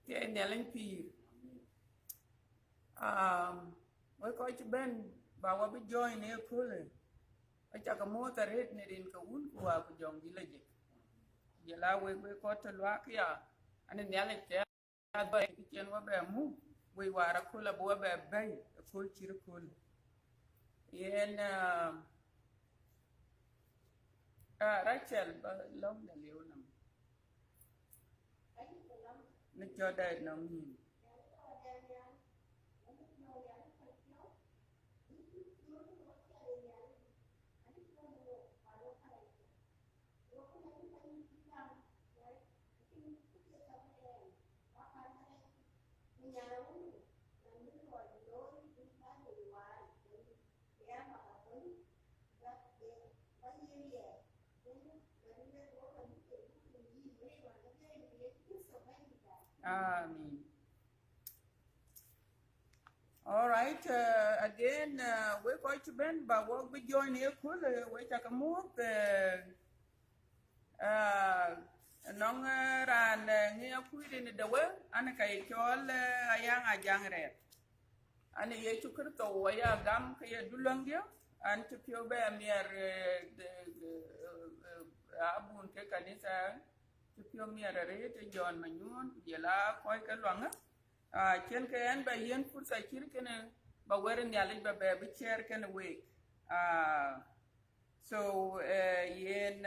cái nhà lên pì với coi chứ bên bà qua biết join này khơi ở chắc cái mua tờ hết này đến cái uốn của dòng gì là gì giờ là với coi tờ loa kia anh nhà lên cái bay cái chuyện qua bè mu với qua ra khơi là bùa bè bay khơi chỉ là khơi yên Rachel lâu là liệu nằm nó cho đây nó nhìn Amen. All right. Again, we're going to bend, but what we join here, cool. We take a move. Nong Raan nghe quy định đầu á, anh cái cho là Ayak Ajak Riir. Anh ấy chụp cái tàu ấy gam cái dulang dia, anh chụp phiêu bè mier abun cái kanisa chụp phiêu mier rồi thì John Manyun, giờ là coi cái loang á. Trên cái anh bà hiến phút sai chữ cái này, bà quên nhà lịch bà bè bị share cái này week. So yên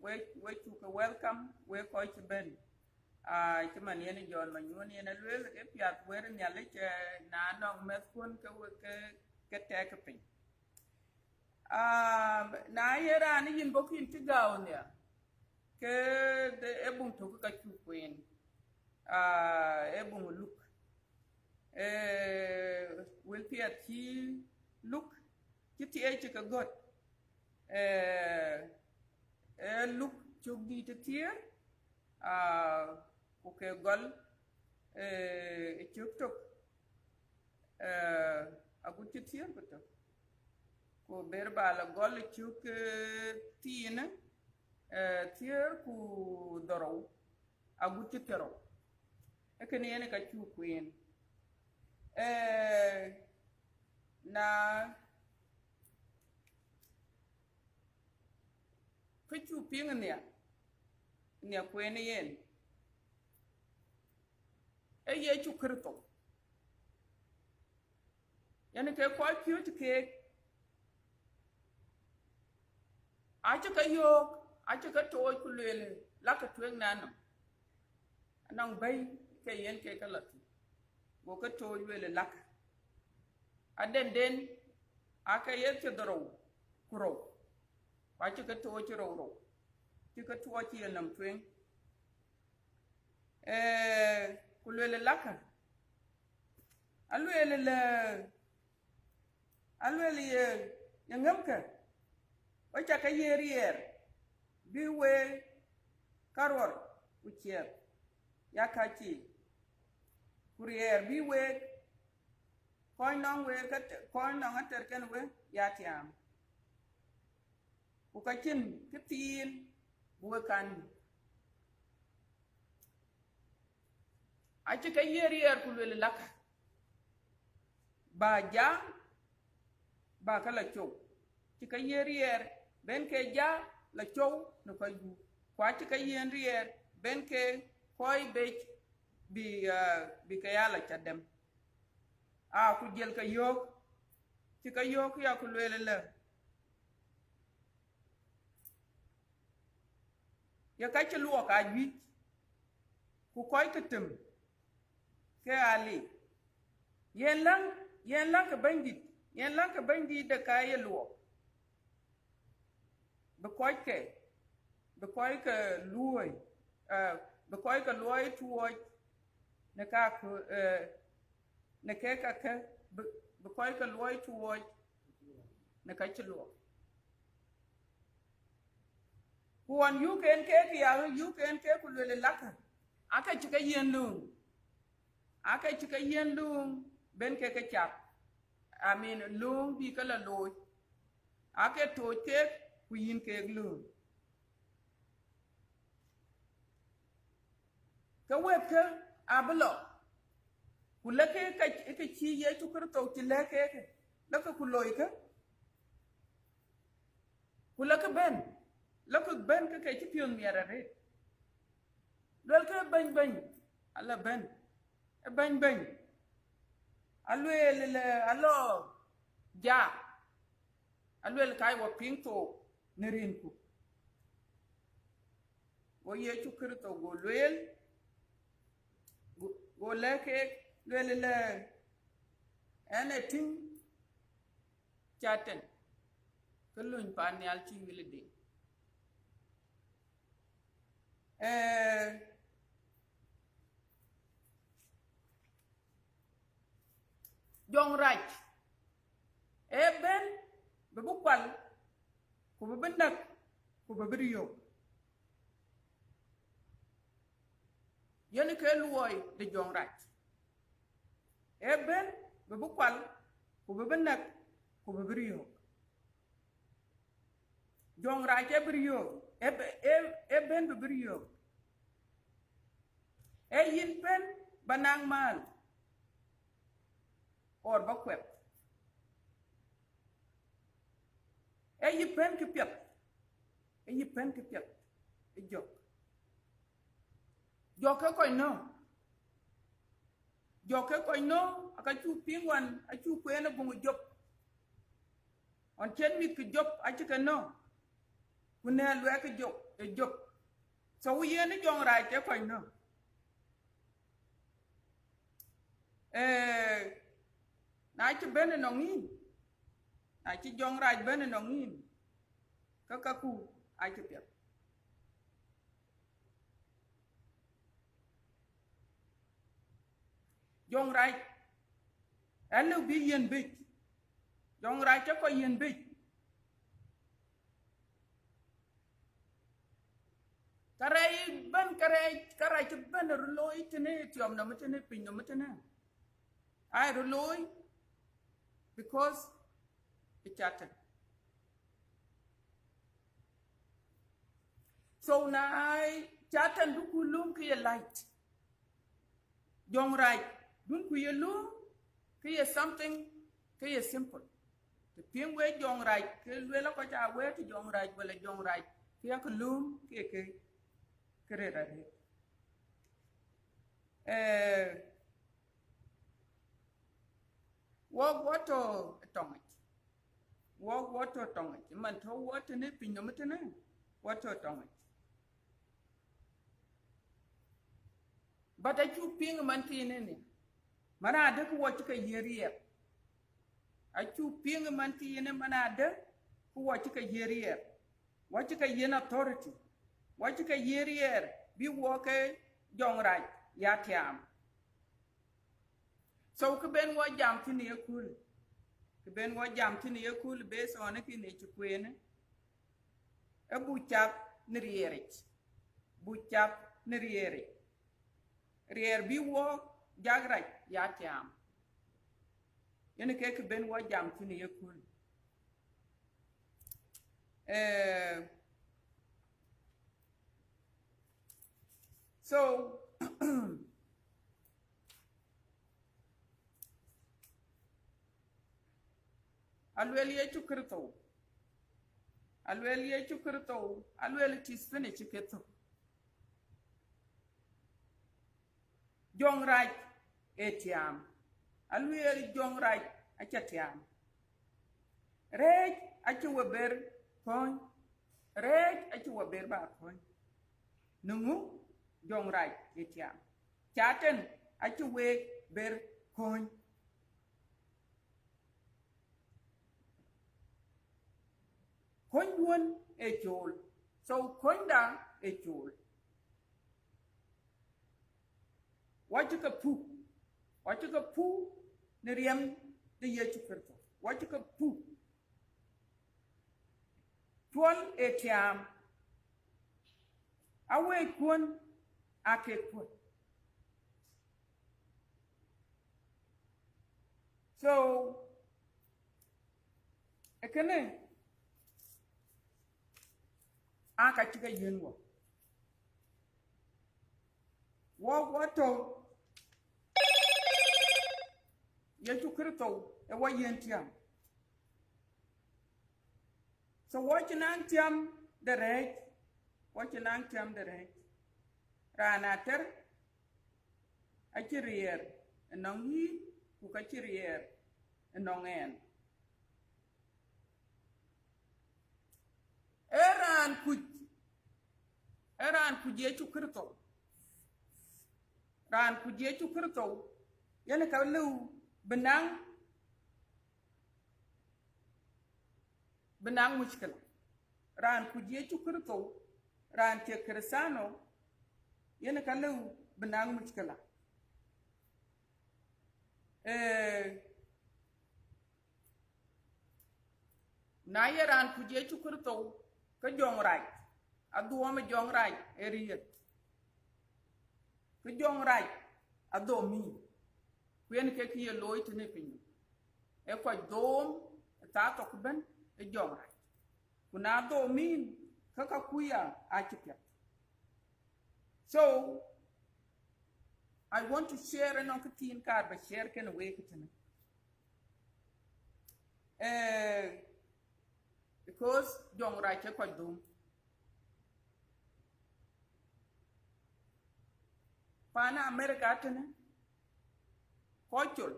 we took a welcome we coi chứ bên chứ mà nên John Manyun nên là lưỡi cái piat quên nhà lịch na nong met quân cái tag cái pin. Na era ni in bokin tigaw niya ke de ebung to ka chu queen ebung look will piat chi look chi ai ka got look chuk di te tier okay gol chuk tok agu chi tier betul ko berba la gol chuk tiina tier ku doro agu chi tero ekene ene ka chu queen na cái chú pieng nè quên yên ấy ye chú khử tổ yani cái quái phiếu chứ kê ai cho cái vô ai cho cái trôi của luyện lắc cái thuyền nan nong bay cái yên cái lật vô cái trôi luyện lắc à đến à cái yên cho đồ kuro phải chứ cái tua chứ rầu chứ cái tua chia làm thuyền cô luyện là lắc à anh luyện là những ngắm cả ở chắc cái gì Riir đi về Karwar uchier ya kachi Riir đi về coi Nong về cái coi Nong Ater cái về ya Tiam ukachin cái tin bùa can ai chứ cái Riir của luyện lắc bà giá bà cái là châu chứ cái Riir bên cái giá là châu nó coi du quá chứ cái Riir bên cái coi bị cái là chặt đâm ku jel cái yok chứ cái yok ya của luyện là ya cái chân luộc à duy ku coi cái tầm cái ali yen lang cái bandit de cái luộc be coi cái luôi be coi cái luôi tuoi ne ka ne cái be coi cái luôi tuoi ne cái chân luộc Kuan you can ke kulele laka. Aka chika yen lung. Ben ke chap. I mean lung bi kala loy. Aka to ke ku yin ke lung. Ka wet ke ablo kulake ka chi Yesu Kristo ti leke laka kuloika kulaka ben laka ben ka ti pion miarare lol ka ban ala ben ban alwele alo ja alwele kai wo pinto nerinku wo Yesu Kristo go lwel go leke lwele le anything chaten kelun panial chi wile de jong raj ben bu kwal ko be nak ko be riyo yene ke luoy de jong raj ben bu kwal ko be nak ko be riyo jong raj e riyo ben be riyo yin pen banang mal or bakwep yi pen ke piet e jok ko no aka chu pingwan a chu kwena bungu jop on chen mi ke jop a chika no kunel we ke jok so yene jong rai te ko no na chi bene nongin na chi jong rai bene nongin ka ku ai chi piet jong rai elu bi yen big jong rai te ko yen big karai chi bene ruloi tene tiom na mtene pin na mtene ai ruloi because it's chatten. So na I chatten du kulum ki light. Jong right, dun ku lum ki something ki simple. The ping way jong right, ki wela ko cha we to jong right wala jong right. Ki ak lum ki kerera de. Wato tongi. Wato tongi. Man to water ne pinyo mutene. Wato tongi. But I chu ping man tine ne. Mana de ku wachi ka Riir. I chu ping man tine mana de ku wachi ka Riir. Wachi ka yen authority. Wachi ka Riir bi woke jong right ya Tiam. So ke ben wa jam tini yakul. Ke ben wa jam tini yakul based on ki ne chukwene. E buchap ni Riirich. Buchap ni Riirich. Riir bi wo jagrai ya Tiam. Yene ke ben wa jam tini yakul. So alweli Yesu Kristo alweli tisfene chiketo jong right etiam alweli jong right achatiam rej achuwer kon rej achuwer ba kon nungu jong right etiam chaten achuwer ber kon Konduan e chol. So konda e chol. Wachika pu neriam de Yesu Kristo. Wachika pu. Tuan e Tiam. Awe kun ake kun. So ekene aka chika yenwo. Wato ye chu krito e wa yen tiam so what nang tiam the right what nang tiam the right Raan Ater a ci Riir Nong yi ku ka ci Riir Nong en Raan ku je chu krito Raan ku je chu krito yana ka lu benang mushkil Raan ku je chu krito Raan ke Krisano yana ka lu benang mushkila na ye Raan ku je chu krito ka jong raj aduwa ma jong raj Riir ka jong raj ado mi kwen ke ki loy tene pin e ko dom ta to ben e jong raj kuna do min ka kuya a chipya so I want to share an onkatin card but share can away kitchen because jong raj ko dom Pana America tene kochol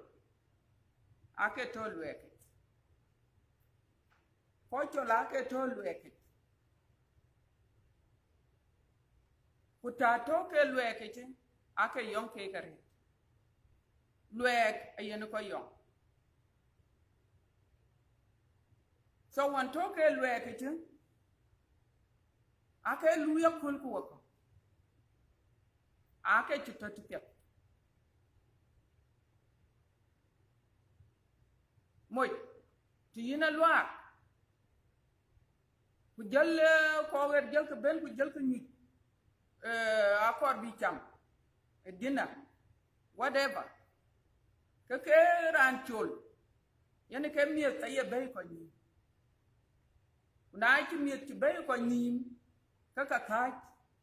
ake tol weke kochol ake tol weke kutato ke lweke che ake yon ke kare lwek ayen ko yon so wan to ke lweke che ake luya kul ku wako ake chito tipet moy ti yina lwa ku jël ko wer jël ko ben ku jël ko nit accord bi cham dina whatever ke ran chol yani ke miet ay bay ko ni na ci miet ci bay ko ni ka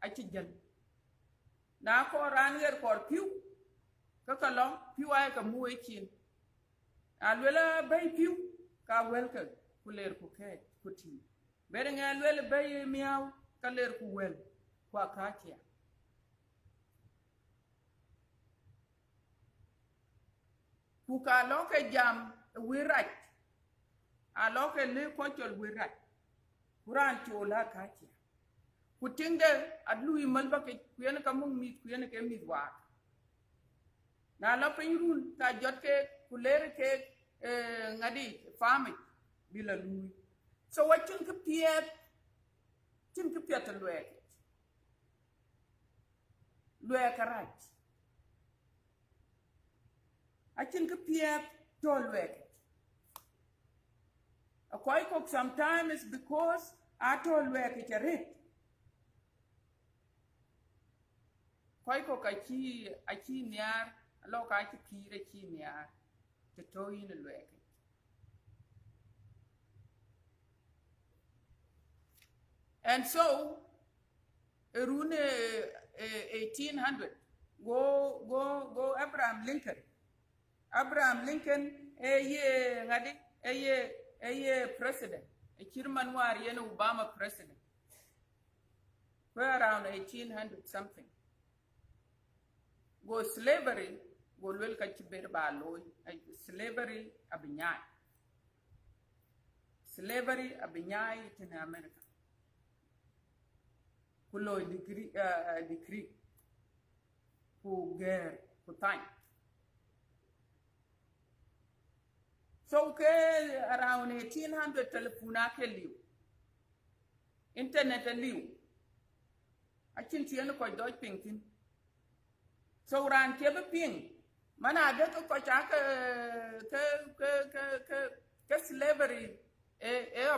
a ci jël na ko ran yer ko piu ka long piu ay ka muwe chin alwela bay piu ka welka ku leer ku ke ku ti bere nga alwela bay miaw ka leer ku wel kwa katia ku ka loke jam wiraj a loke le ko chol wiraj kuran chola katia ku tingde adlu malba ke kuyen ka mung mit kuyen ke mit wa na la pinrun ka jot ke ku leer ke ngadi fami bila lui so wachin ke piet chin ke piet lwe karaj achin ke piet to lwe a quite sometimes because ato lwe ke ret quite achi niar lo ka chi pire chi niar te to in lwe and so rune 1800 go Abraham Lincoln ye president a chirman war yen Obama president around 1800 something go slavery go lel ka ci ber ba loy slavery abinyai in America kulo degree ku ger ku time so ke around 1800 telefona ke liu internet liu achin tien ko doj pinkin so ran ke be ping mana de ko cha ke slavery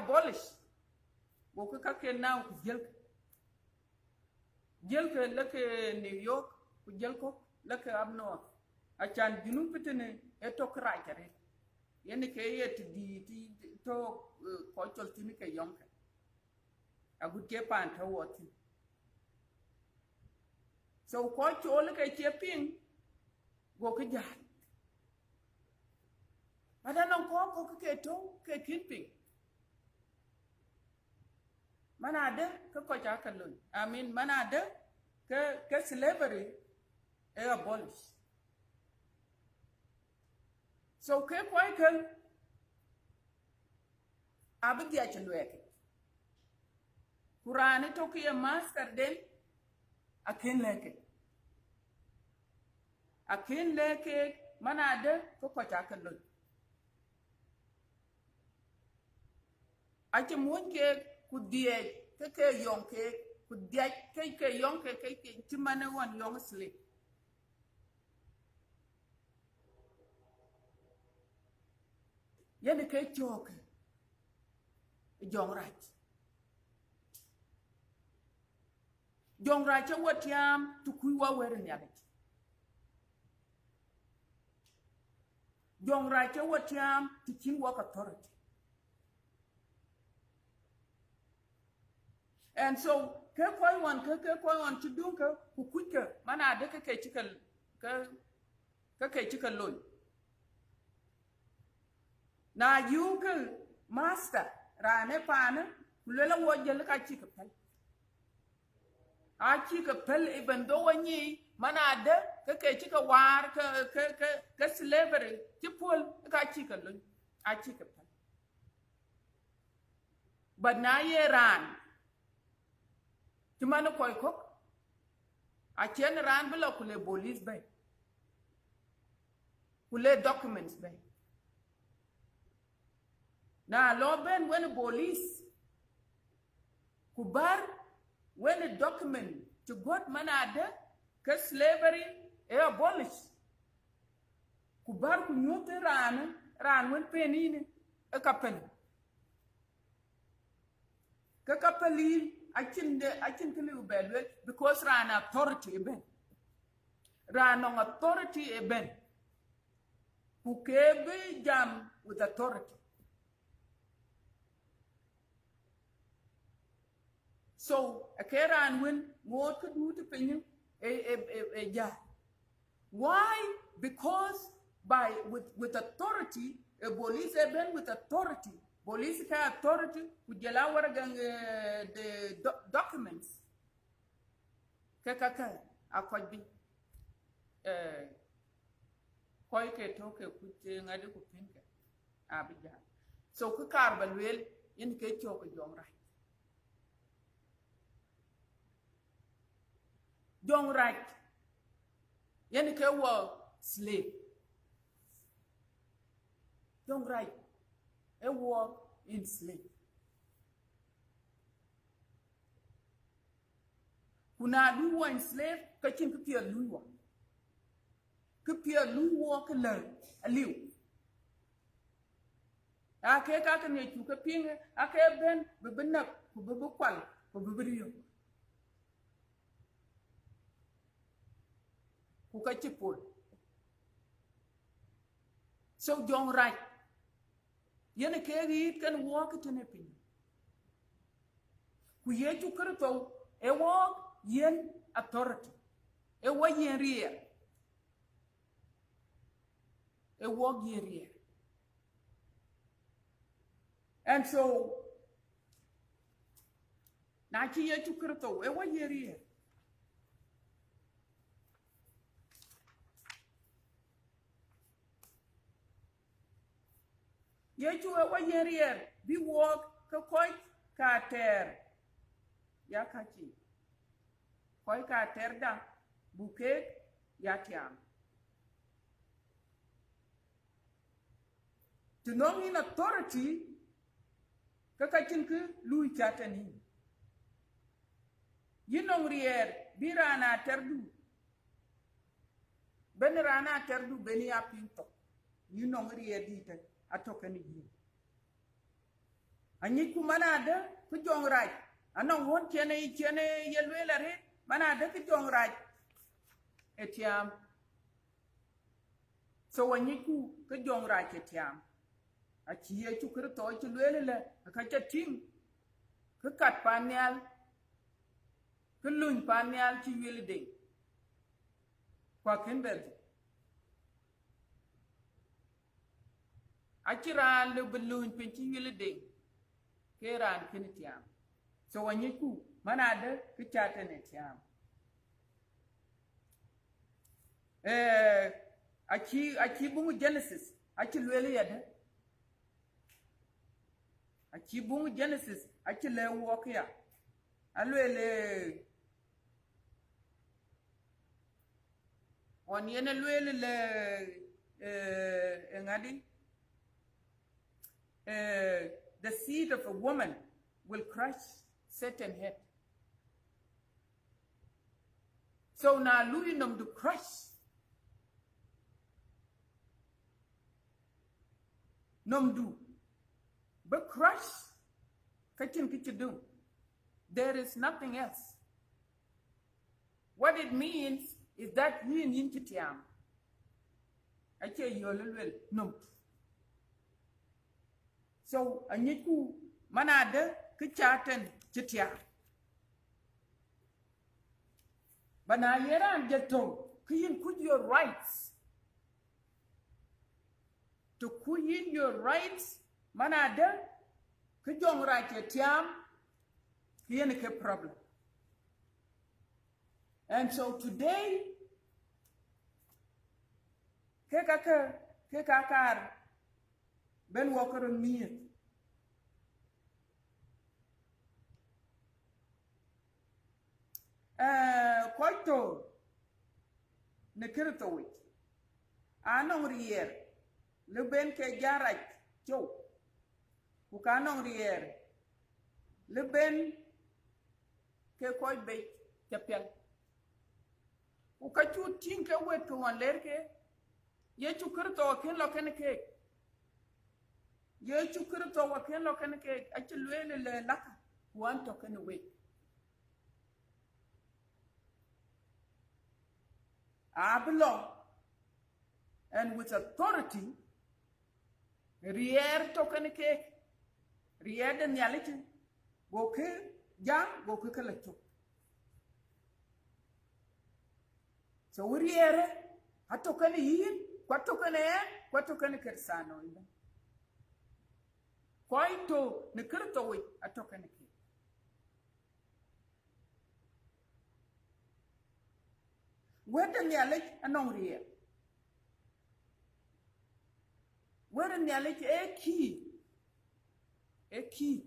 abolish go ka ke now ku jël ke lek New York ku jël ko lek up north achan junu pitene to krajare yen ke yet di to ko chol tini ke yonke agu ke pan to woti so ko chol ke cheping go ke ja Mada non ko ke to ke kinping. Manade ke ko jakalun. I mean manade ke slavery e abolish. So ke ko abdi a chelweke. Kurane to ke master den akin leke. Akin leke manade ko jakalun. Ache mon ke kudie ke yong ke kudie ke yong ke timane wan yong sleep. Yene ke choke jong right. Jong right what Tiam to kuiwa wearing yabit. Jong right what Tiam to king work authority. And so ke koi one to do ku quicker mana de ke chicken ke chicken loan. Na you ke master rane pana kulela wojel ka chicken pel. A chicken pel even though any mana de ke chicken war ke slavery tipul ka chicken loan a chicken pel. But na ye Raan Timano koi cook. A chen Raan below kule police bay. Kule documents bay. Now law ben when the police kubar when the document to God manade ke slavery e abolish. Kubar kunyute Raan when penine a kapel. Ke kapelin I can tell you because Raan authority ben. Raan on authority ben. Who kebe jam with authority. So a Raan win more could do to pin ja. Why? Because with authority, a police ben with authority. Police authority would allow the documents. Kaka, I could be quite a token put ngadi ku pinka abija. So Kakarbal will indicate your young right. Young right. Yenike were slave. Young right. A war in slave. Kuna luwa in slave, kachin kupia luwa. Kupia luwa ke learn, a liu. Ake kaka ne chuka pinga, ake ben, bebenak, bebekwal, beberiyo. Kukachipol. So young right. Yene kegi can walk it in a pin. Ku ye to kurto e walk yen authority. E wa yen Riir. E walk yen Riir. And so na ki ye to kurto e wa yen Riir. Ye to e wa yen Riir bi walk ka koi ka Ater ya kachi. Koi ka Ater da buke ya Tiam. To Nong in authority kakachin ke lui chatani. Yinong Riir bi Raan Ater du. Ben Raan Ater du beni apinto. Yinong Riir dite atokani yi. Anyi kumanade ku jong right. Anong won chene yelwela re manade ku jong right. Etiam. So anyi ku jong right etiam. Achiye chu kurto chulwele akacha ting. Ku kat panyal. Ku luny panyal chi wili ding. Kwa kinberge. Achiran le balloon pinchi yule ding. Keran kinitiam. So when you ku manade kichatan etiam. Achi bungu Genesis. Achi lwele yade. Achi bungu Genesis. Achi le walk ya. Alwele. On yene lwele le ngadi. The seed of a woman will crush Satan's head. So now Louis nom to crush. Nom do. But crush, kachin do. There is nothing else. What it means is that you need to tiam. I tell you a little no. So a niku manade kichatan chitia. But now you're on jeto, kuyin put your rights. To kuyin your rights, manade, kujong right tiam, kuyin ke problem. And so today, kekakar, Ben Walker and me. Quite ne kirtowit. Anong Riir. Le ben ke jarak chow. Ukanong Riir. Le ben ke koy be chapel. Ukachu tinka wet ko wan lerke. Ye chu kirto ken lo ken ke. Ye chu kirto wa ken lo ken ke. Achu lele le laka. Wan to ken we. I belong, and with authority, Riir token cake, Riir the nyality, go kill, young, go quick a little. So Riir, a token in, what token air, what token kersano in them. Quite to Nikurto, a token cake. Where the knowledge and Nong Riir? Where the knowledge a key? A key.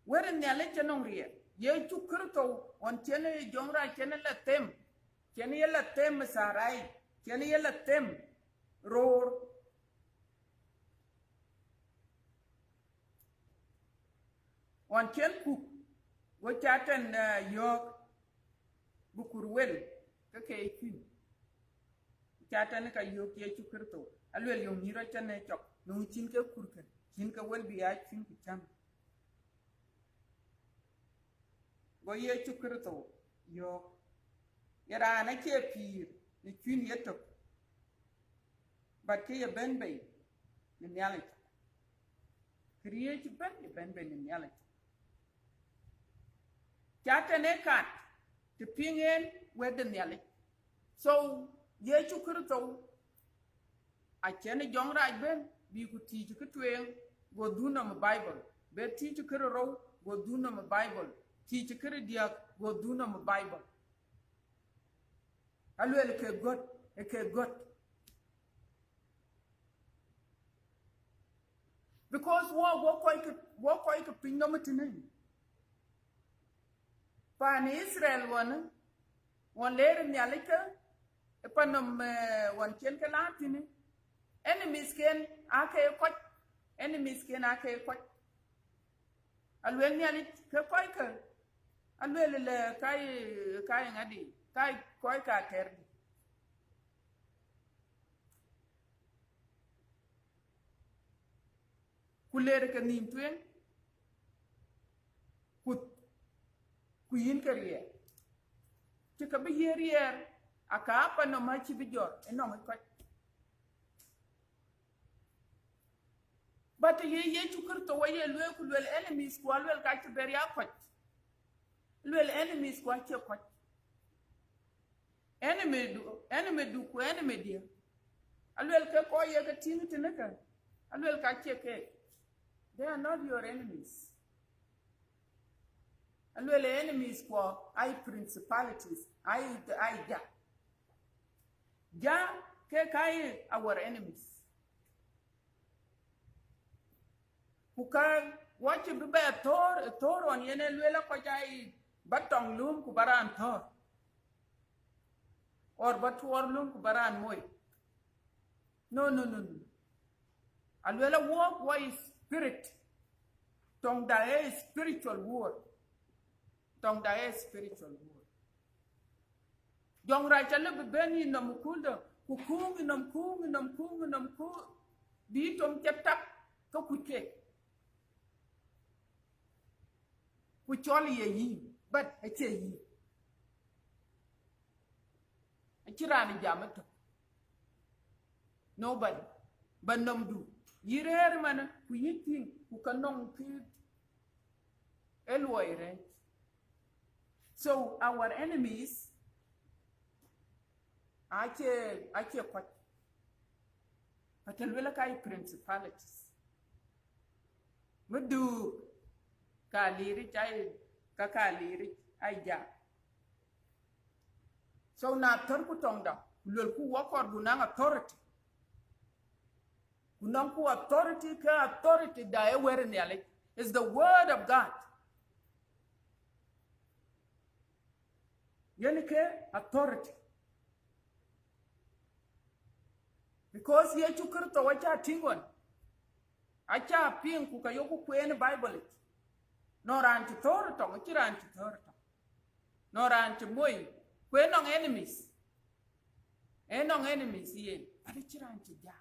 Where the knowledge and Nong Riir? Ye to Kurto on Chene Jongra Chene let them. Chene let them Sarai. Chene let them roar. On Chen Cook, what chat and York Bukurwell. Okay, Chatan ka yok ye chukurto. Alwell yung hira chane chok. Nung chinka kurka. Chinka well be I think cham. Go ye chukurto. Yo. Yara na ke peer. Ni queen yetok. But ke ben bay. In reality. Create ben bay in reality. Chatan e cat. To ping in where the nelly. So, ye chukurto. I can a young right ben, be could teach you to go do no Bible. Be teach you row, go do no Bible. Teach you diak, go do no Bible. I will a good. Because what quite a ping no matin. Pan Israel one layer in the alika, upon one chenka latini. Enemies can ake quite, enemies can ake quite. I'll well nearly quaker. I'll well kai adi, kai quaker terdi. Kulere can nim twin. Queen career. Chicka be here, a cap and no much video, and no quite. But ye to cut away a local enemies who will get to bury up. Little enemies quite your quite. Enemy do, enemy dear. I will keep all your tin to nickel. Alwel ka cheke. They are not your enemies. Alwel enemies for I principalities. I ja. Ja ke kai our enemies. Kuka watch be a tor on yenelwela ko jai batong lum ku baran tor. Or batuor lum ku baran moy. No. Alwela walk what is spirit. Tong da is spiritual war. Tong da is spiritual war. Jong ra chale be beni nam kunda ku nam ku bi tom chap ko ku ke. Ku choli ye but a che yi. A chirani jamato. Nobody. But nom du. Yire man ku yiting ku kanong ki elwaire. So our enemies ache kwat. Patalwela kai principalities. Mudu kaliri chai kakaliri aija. So na torku tongda lul ku wakor gunang authority. Gunang ku authority ka authority da e were nyale is the word of God. Yenike authority. Because ye chukurto wacha tingon. Acha ping ku kayoku kwen Bible. No ran to Torto, Chiran to Torto. No ran to Moy. Kwen on enemies. Enong enemies ye. But it's Chiran to ja.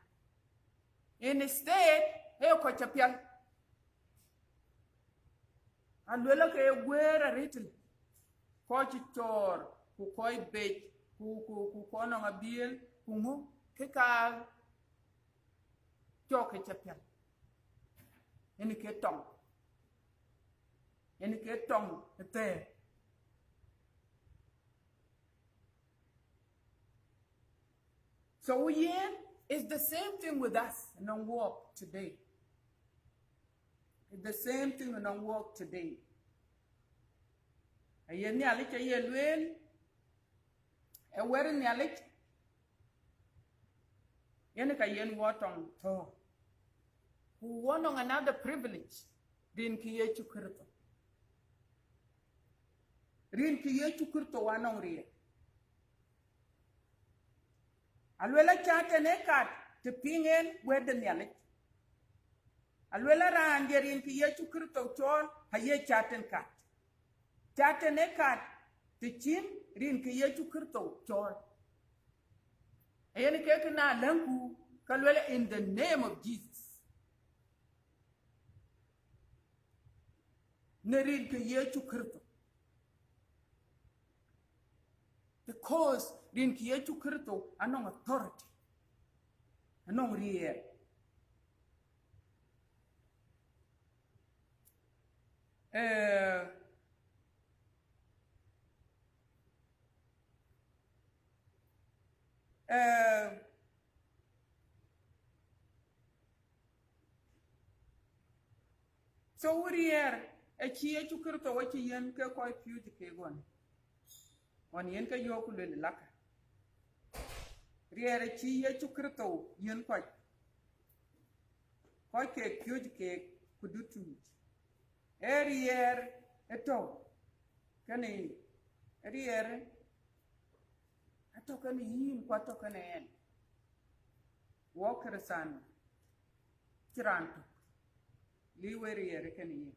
Instead, he kochapian. And we look at where a written. Kochitor, who koi bait, who kon on a bill, who kika choke chapian. Any ketong. Any ketong there. So it's the same thing with us in our walk today. It's the same thing in our walk today. Ayen ni alik ayen luen, a wearing ni alik. Yen ka yen watong to. Who want on another privilege? Din kiye chukurto. Rin kiye chukurto wanong riir. Alwela chate ne kat te pingen weden yalik. Alwela Raan gerin kiye chukurto chol haye chaten kat. Chate ne kat te chin rin kiye chukurto chol. Ayen keke na langu kalwela in the name of Jesus. Nerin kiye chukurto. Because rin kiye chukurto anong authority. Anong riir. So riir a kiye chukurto wachi yen ke koi fuji ke gon. On yen ka yoku le laka. Rier chi ye chukrito yen koi. Koi ke kyuj ke kudutu. Rier eto. Kani rier ato kani yin kwato kani en. Walker san chiranto. Liwe rier kani yin.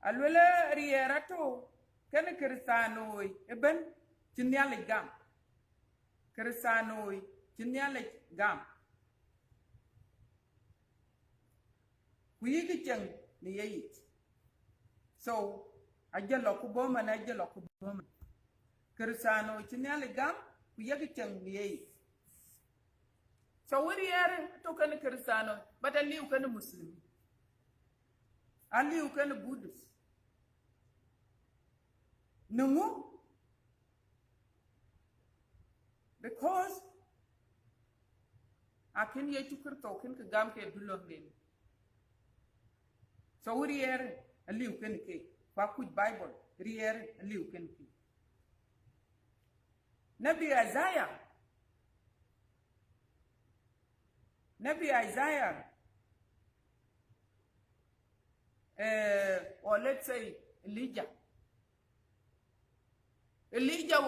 Alwele rierato kene kristanoi eben chinyale gam. Kristanoi chinyale gam. Kuyigi cheng ni yeit. So ajalo kuboma na ajalo kuboma. Kristano chinyale gam kuyigi cheng ni yeit. So riere to kene kristano but ali ukene muslim. Ali ukene Buddhist. Nungu? Because akin Yesu Kristo kin ka gam ke dulon den so Riir aliu ken ke kwa kuj Bible Riir aliu ken ke Nabi Isaiah or let's say Elijah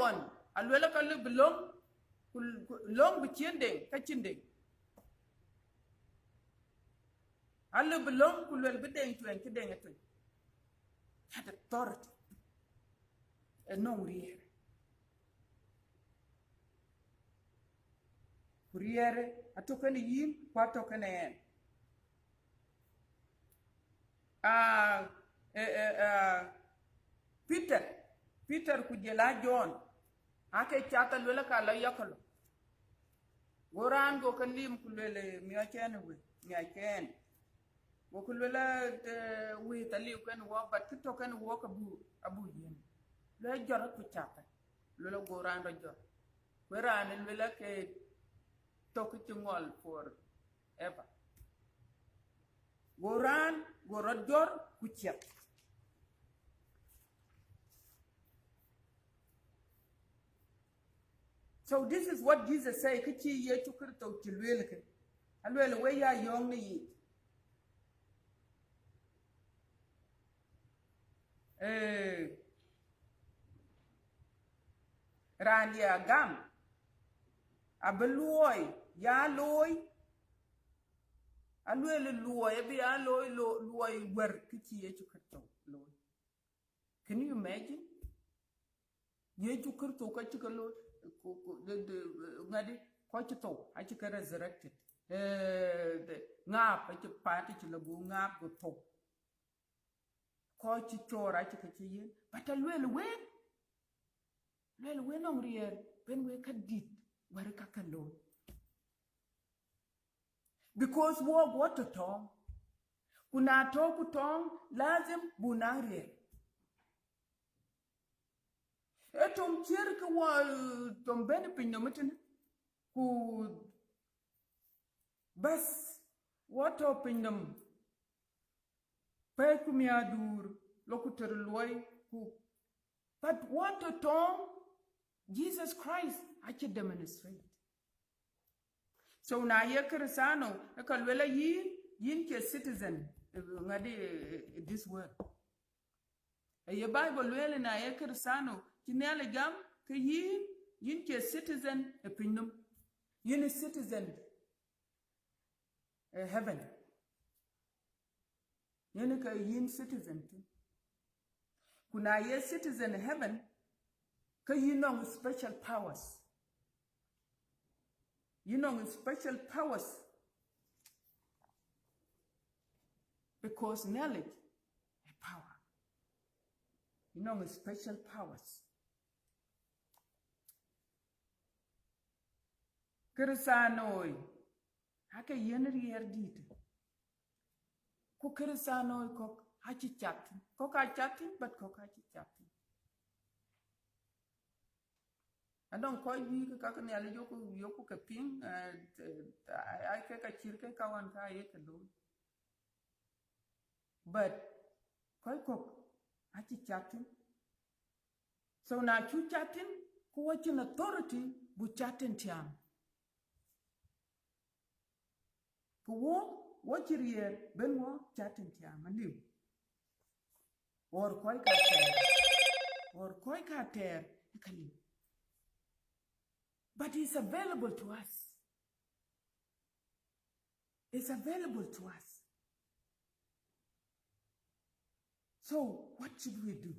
won alwela ka belong long bichinde ka chinde allo belong kulwel bideng twen kideng twen had authority Nong Riir atoken yin kwa token en Peter kujela John ake chata lwela ka la yakolo Raan go kan lim kulwele miachen we miachen go kulwela we taliu kan wo but to kan wo ka abu yin le jora ku chata lwela Raan ro jor Raan lwela ke toki chingol forever Raan go ro jor ku chat. So this is what Jesus say kichi ye chukurto chilwelke alwele we ya yong ni Raan ya gam abeloy ya loy alwele loy be ya loy wer kichi ye chukurto loy. Can you imagine ye chukurto ka chikalo ngadi ko chito a chika resurrected ngap a chipati chilabu ngap go to ko chichora chika chiyin but alwele we Nong Riir ben we kadit wari kakalo because wo to tong kuna to kutong lazim bunang Riir etom chier ke wa tom ben pinnomitin ku bas wato pinnom pe kumia dur lokuter loy ku but what to tong Jesus Christ ache demonstrate so na ye krisano e kalwela yin ke citizen ngadi this world ye Bible wele na ye krisano kinele gam ke yin ke citizen e pinnum yin is citizen heaven yin ka yin citizen kuna ye citizen heaven ka yin on special powers special powers because knowledge is power special powers Krisanoi haka yen Riir dit ku Krisanoi ko hachi chatin ko ka chatin but ko ka chatin adon ko bi ka ka ne ale yoku ka ping ai ka chirke ka wan ka ye ka do but ko hachi chatin so na chu chatin ku wachin authority bu chatin tiam what Riir ben wo chatin tiam aliu or koi ka ter ikali but it's available to us so what should we do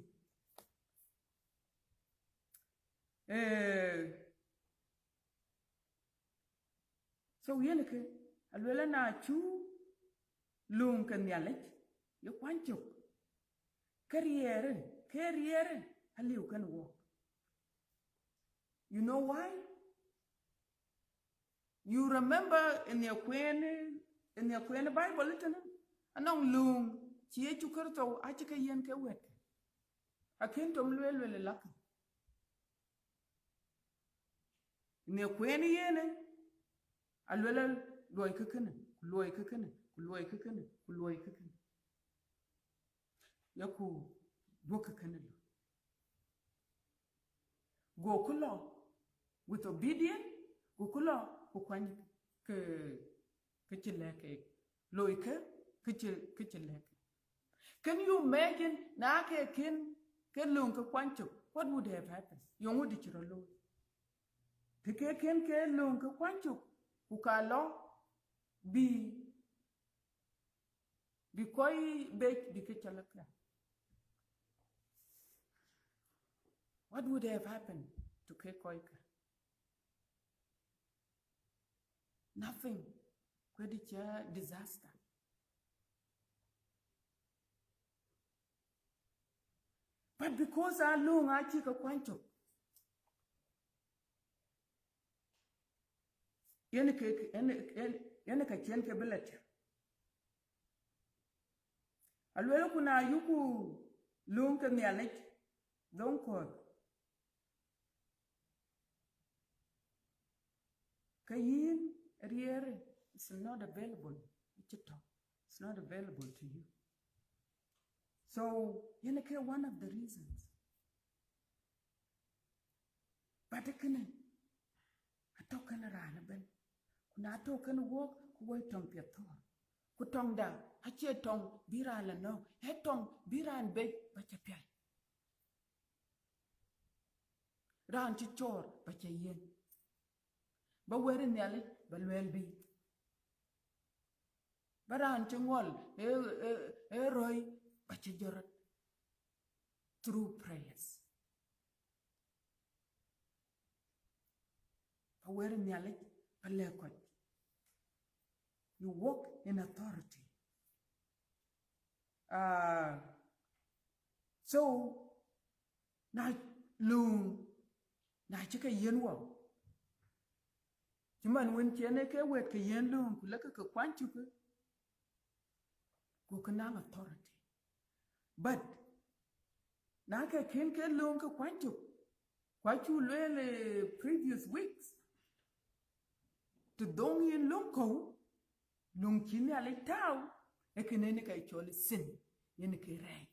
so yeneke alwela na chu lung kan yalet yo kwanchuk Riir aliu kan walk you know why you remember in the Bible little anong lung chi chukurto achika yen ke wet akin tom lwele lak ne yene alwela loy ka kana loy ka kana loy ka kana loy ka kana yaku boka kana go kulo with obedience go kulo ko kwani ke chileke loy ke chileke. Can you imagine na ke lung ka kwancho what would have happened yongu di chiro loy ke lung ka kwancho ku ka lo bi koi bet bi ke chalaka. What would have happened to ke koika? Nothing. Kwedicha disaster. But because I long I chika kwancho. Yene ka chen ke belete. Alwelo kuna yuku long ke mialet. Don't call. Kayin Riir is not available. It's not available to you. So, one of the reasons. But I talk Raan ben. Kuna talk walk, kuwai tong piato. Kutong da, hache tong bira la no, he tong bira and bake bachapiai. Raan chichor bachayen. But where in the but well be. But Raan chingwal, roy bachajorat through prayers. But where in the but you walk in authority. So, na lung, na chika yenwa. Chuman when chene ke wet ke yen lung, kulaka ke kwanchuku, kukanang authority. But, na ke ken ke lung ke kwanchuk, kwachu lele previous weeks, to dong yin lung ko, lung chini ale tau, ekenene ka ichole sin, yene ke right.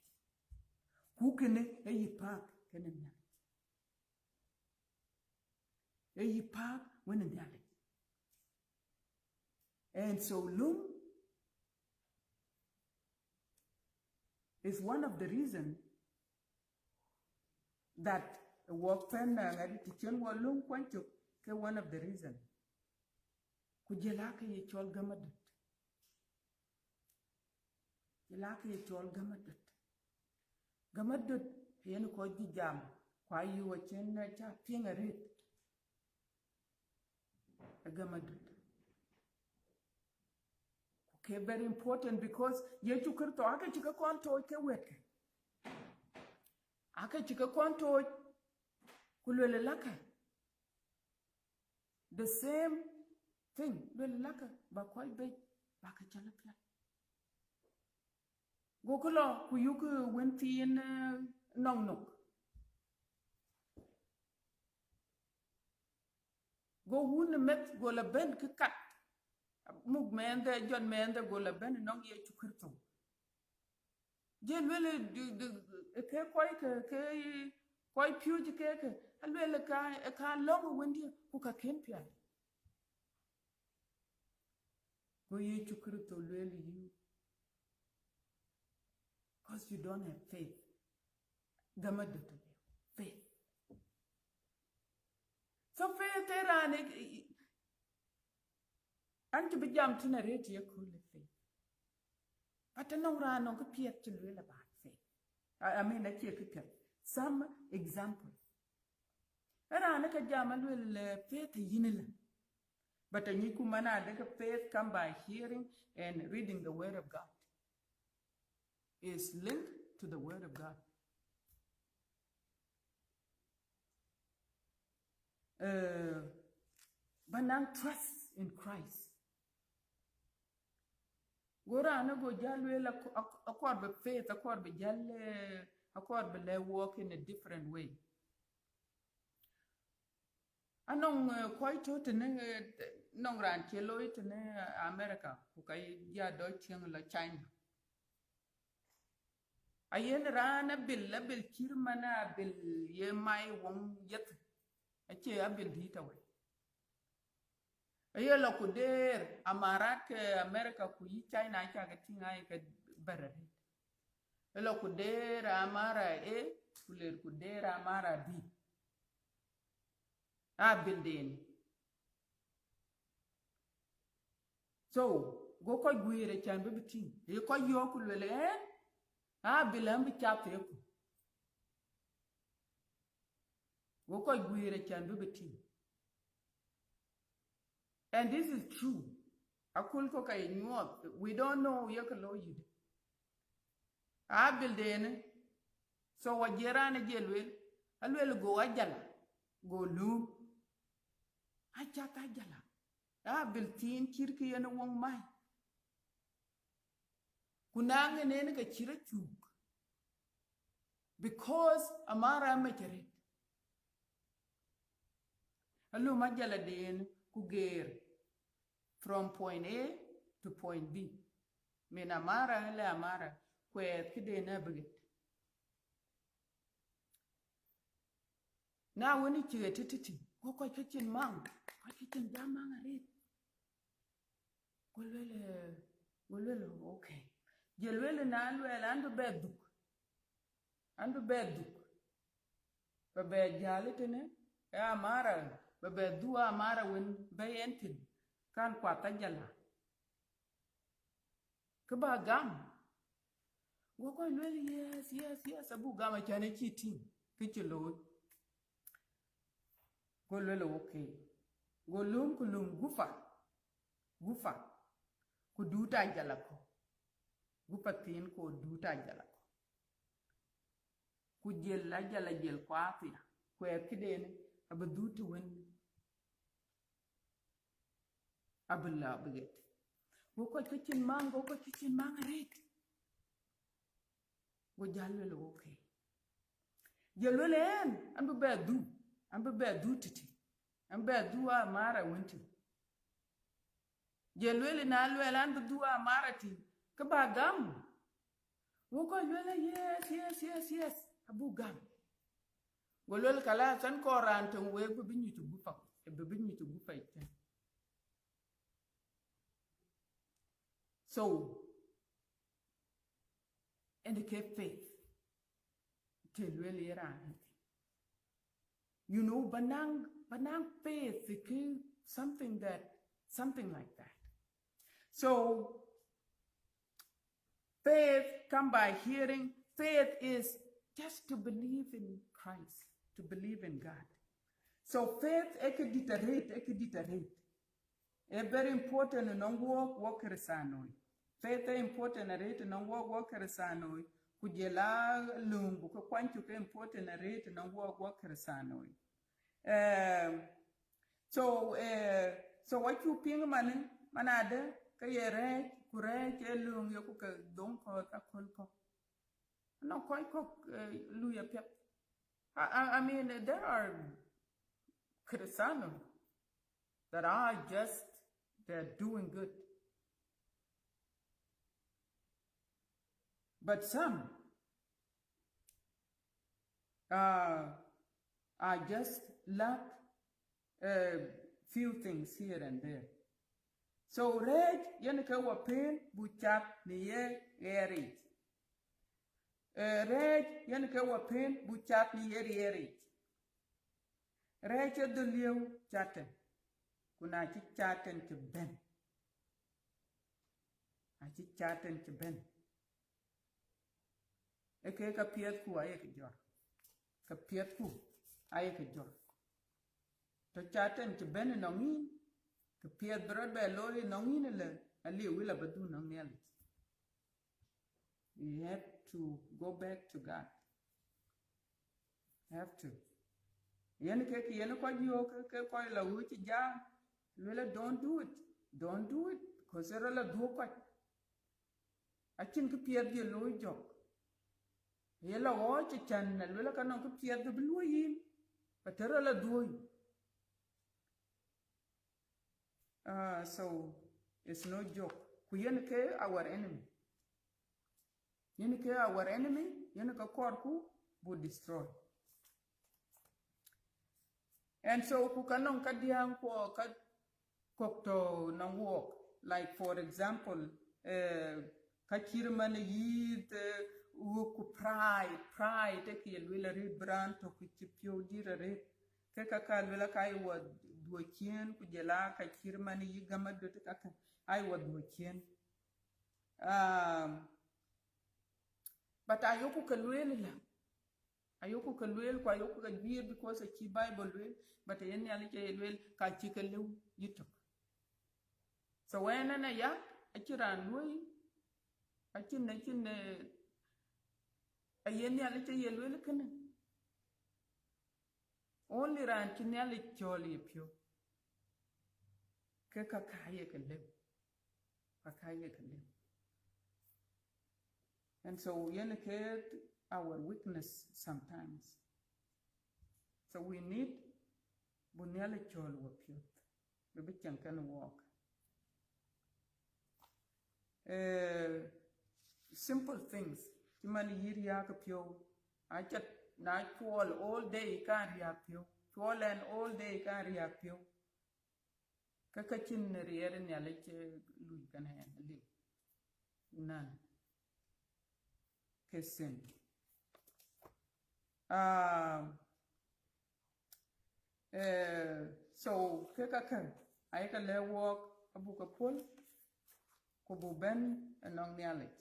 Kukene eyi park kene nyale. Eyi park wene nyale. And so lung is one of the reasons that a work pen ngadi tichen wa lung kwancho ke one of the reasons. Kujelaka ye chol gamadut. Jelaka ye chol gamadut. Gamadut yen ko jam kwa yu wa chen na cha pinga rit. A gamadut. Okay, very important because ye chukurto aka chika kwanto ke weke. Aka chika kwanto kulwele laka. The same thing, lwele laka ba kwai be baka chalapla. Gokulo kuyuku wenti in Nong. Go woon met go la ben kat. Mug mende John mende go la ben Nong ye chukurto. Jelwele ke koi puji ke alwele ka long wendi kuka kempia. Go ye chukurto lwele you. Because you don't have faith. Gamadut faith. So faith era and to be jumped in a rate you cool faith. But I know Raan on appear to real about faith. I mean a picture. Some examples. Raan a jam and will faith yinil. But a nikumana faith come by hearing and reading the word of God. Is linked to the word of God. But now trust in Christ. Gora go jalwe accord with faith, accord with jalle, accord with they walk in a different way. Anong quite nong ran che loy tene America ku kai ya do chiang la China ayen rana bil kirmana bil ye mai wong yet ache abil dita we ayela ku der amarat ke America ku yi China cha ga tinga ke barare elo ku der amara kuler ku der amara bi abil den so go ko gwire chan be bitin e ko yo ku le bilam bi chapte ku go ko gwire chan be bitin. And this is true. Akul ko kay nyot. We don't know yakalo yid. Abil den. So wajerana jelwel. Alwel go ajala. Go loom. Ajak ajala. Abil tin kirki yana wong mai. Kunang nene ka chira chuk. Because amara mechere. Alu majala den kuger. From point A to point B. Min amara hele amara. Kwet kide na bigit. Now when you get it, go kwa kitchen mang. Kwa kitchen jamang arit. Golwele, okay. Jelwele na alwele andu beduk. Andu beduk. Babe jalitene. Amara. Babe dua amara win bayentin. Kan kwa tajala. Kaba gam. Go kwa lwele yes. Abu gama chane chitin. Kichelo. Golwele okay. Kulum gufa kuduta jalako gufa tin ko duta jalako ku jella jala jel kwatia ko kidene abadutu wen abla biget go ko kitchen mang ret go jalwele okay jelwele en ambe bedu titi ambe duwa mara wenti jelwele na lwele an dua marati kaba gam woko lwele yes abu gam golwele kala san ko ranton we bu binyu to gufa ite so and the faith jelwele ran you know banang faith is something like that. So, faith come by hearing. Faith is just to believe in Christ, to believe in God. So, faith ekiditerate. Very important in Nong walk resanoi. Faith is important rate in Nong walk resanoi. Kujela lungu ko kwanchu ke important rate in Nong walk resanoi. So what you ping manade kayere kure ke lung yo ku don ko ta kolko no koi ko luya pep I mean there are Christians that are just they're doing good, but some are just lack few things here and there. So red yanaka wa pain buchap ni ye eri. Red yanaka wa pain buchap ni eri. Red the liu chatten. Kuna chi chatten to ben. A chi chatten to ben. Eke ka piet ku ayek jor. Ka piet ku ayek jor. To chatten to ben nongin. To piet brod be lori nongin le ali wila badu nong nel. You have to go back to God. Have to. Yen ke yen ko yo ke ko la wuchi ja wila don't do it. Don't do it because era la do ko. Achin ke piet ye loy jok. Ye la wo chi chan na wila ka nong ke piet de blu yin. Patera la do. So it's no joke. Ku yen ke our enemy. Yen ke our enemy, yen ka korku would destroy. And so ku kanong kadiang ko ka kokto nang walk. Like for example, kakirman yid ku pride ke yelwela red brand to ku chipyo dira red. Ke kakal wela kai wa duokien ku jela kakirman yi gamad to kaka ai wa duokien. But ayoku kalwela la. Ayoku kalwel kwa ayoku kalwir because a chi Bible wel, but yen yali ke wel ka chikelu yitok. So when na ya achiran lui achin a yen yali ke yelwel kana. Only ran chin yali choli pyo. Ke kakaye kalew. Kakaye kalew. And so yen ke our weakness sometimes. So we need bunyali chol wapyot. Maybe can walk. Simple things. Timani yiri yak pyo. I just night fall all day can't react pyo. Fall and all day can't react pyo. Kakachin Riir and Yaleke Lui can live. None. Kessin. So Kakakan. I can let walk a book of pull. Kubu ben and Nong Nialit.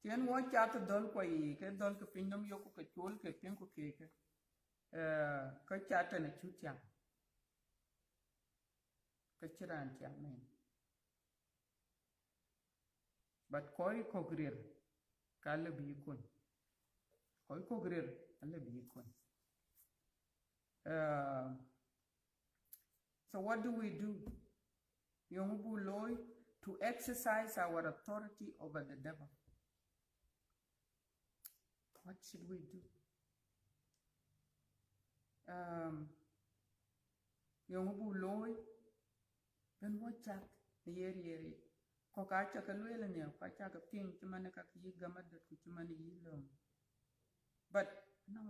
Tien wo chat dol kwa yi ke dol ke pinyom yoku ke chul ke pinku keke. Ka chat na chu tiam. Ka chiran tiam men. But koi kogrir ka le bi kun. Koi kogrir le bi kun. So what do? Yongubu loy to exercise our authority over the devil. What should we do? Yongubu loy then what chat yeri. Kokacha kalwele ne kacha ka ping chimane ka yi gamad ku chimane yi long. But no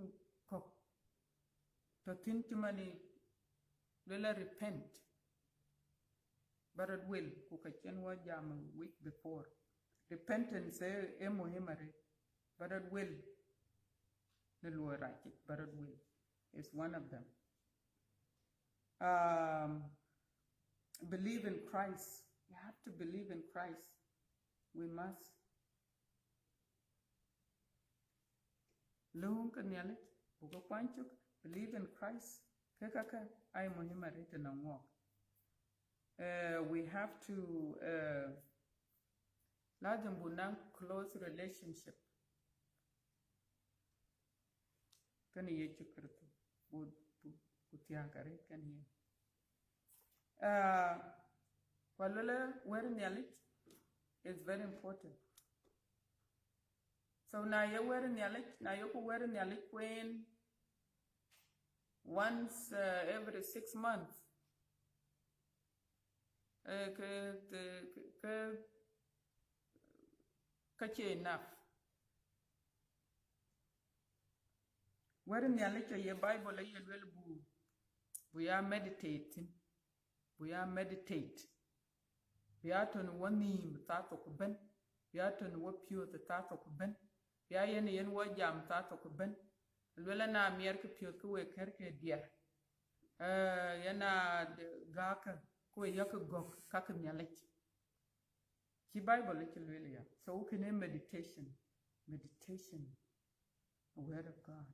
kok to tin chimane lela repent. But it will ku kachen wa jam week before. Repentance e muhimare. But it will. The Lord right, but it will. It's one of them. Believe in Christ. You have to believe in Christ. We must. Lung kanyalit, bugo panchuk, believe in Christ. Kekaka, ay muhima rete na walk. We have to lazim bunang close relationship. Kani ye chukrtu, bud kutiakare kani ye. Walala wearing yalit is very important. So now you're wearing yalit, now you're wearing yalit when once every 6 months. Kache enough. Wearing yalit your Bible we are meditating. We are meditate. We are to one name tato ben. We are to what pure the tato ben. We are yen what jam tato ben. Lwela na mierke pure kuwe kerke dia. Yana gaka kuwe yaka gok kaka nyalek. Ki Bible lwela. So we can meditation. Meditation. The word of God.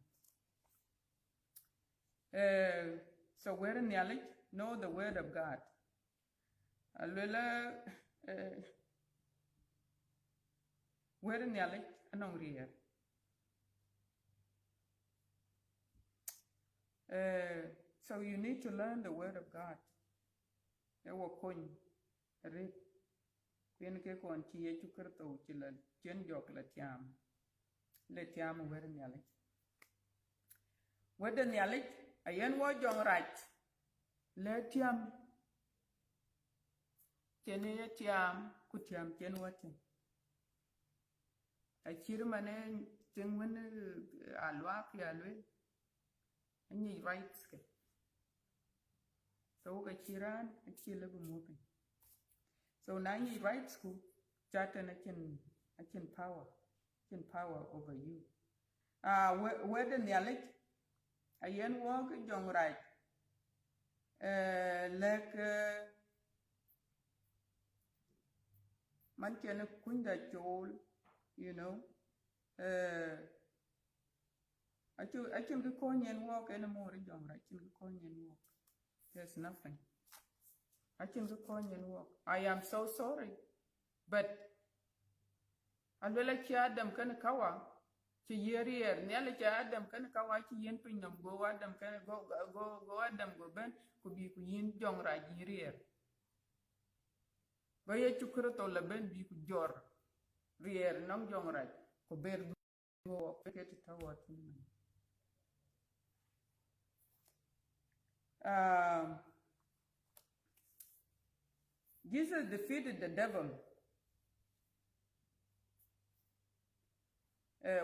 So where in nyalek? Know the word of God. Alwela where in nyalek anong Riir. So you need to learn the word of God. Ewo kony rit kwen ke kon chi ye chukrto chila chen jok la tiam. Le tiam where in nyalek. Where in nyalek Ayen wo jong right. Le Tiam. Tiene Tiam. Ku Tiam chen watin. A chirmane ting when alwak ya lwe. Any rights ke. So ka chiran a chile bumupi. So now you rights ku chatan a chin power over you. Where the knowledge a yen walk jong right. Like man chen kunda chol, you know. I can go yen walk anymore jong right. I can go yen walk. There's nothing. I can go yen walk. I am so sorry. But I will let you Adam can kawa. Ci Riir nele ci Adam kan kawa ci yen pinnam go Adam kan go Adam go ben ku bi ku yin jong ra ji Riir. Ba ye chukro to la ben bi ku jor Riir nam jong ra ko ber go peketi tawa tin. Jesus defeated the devil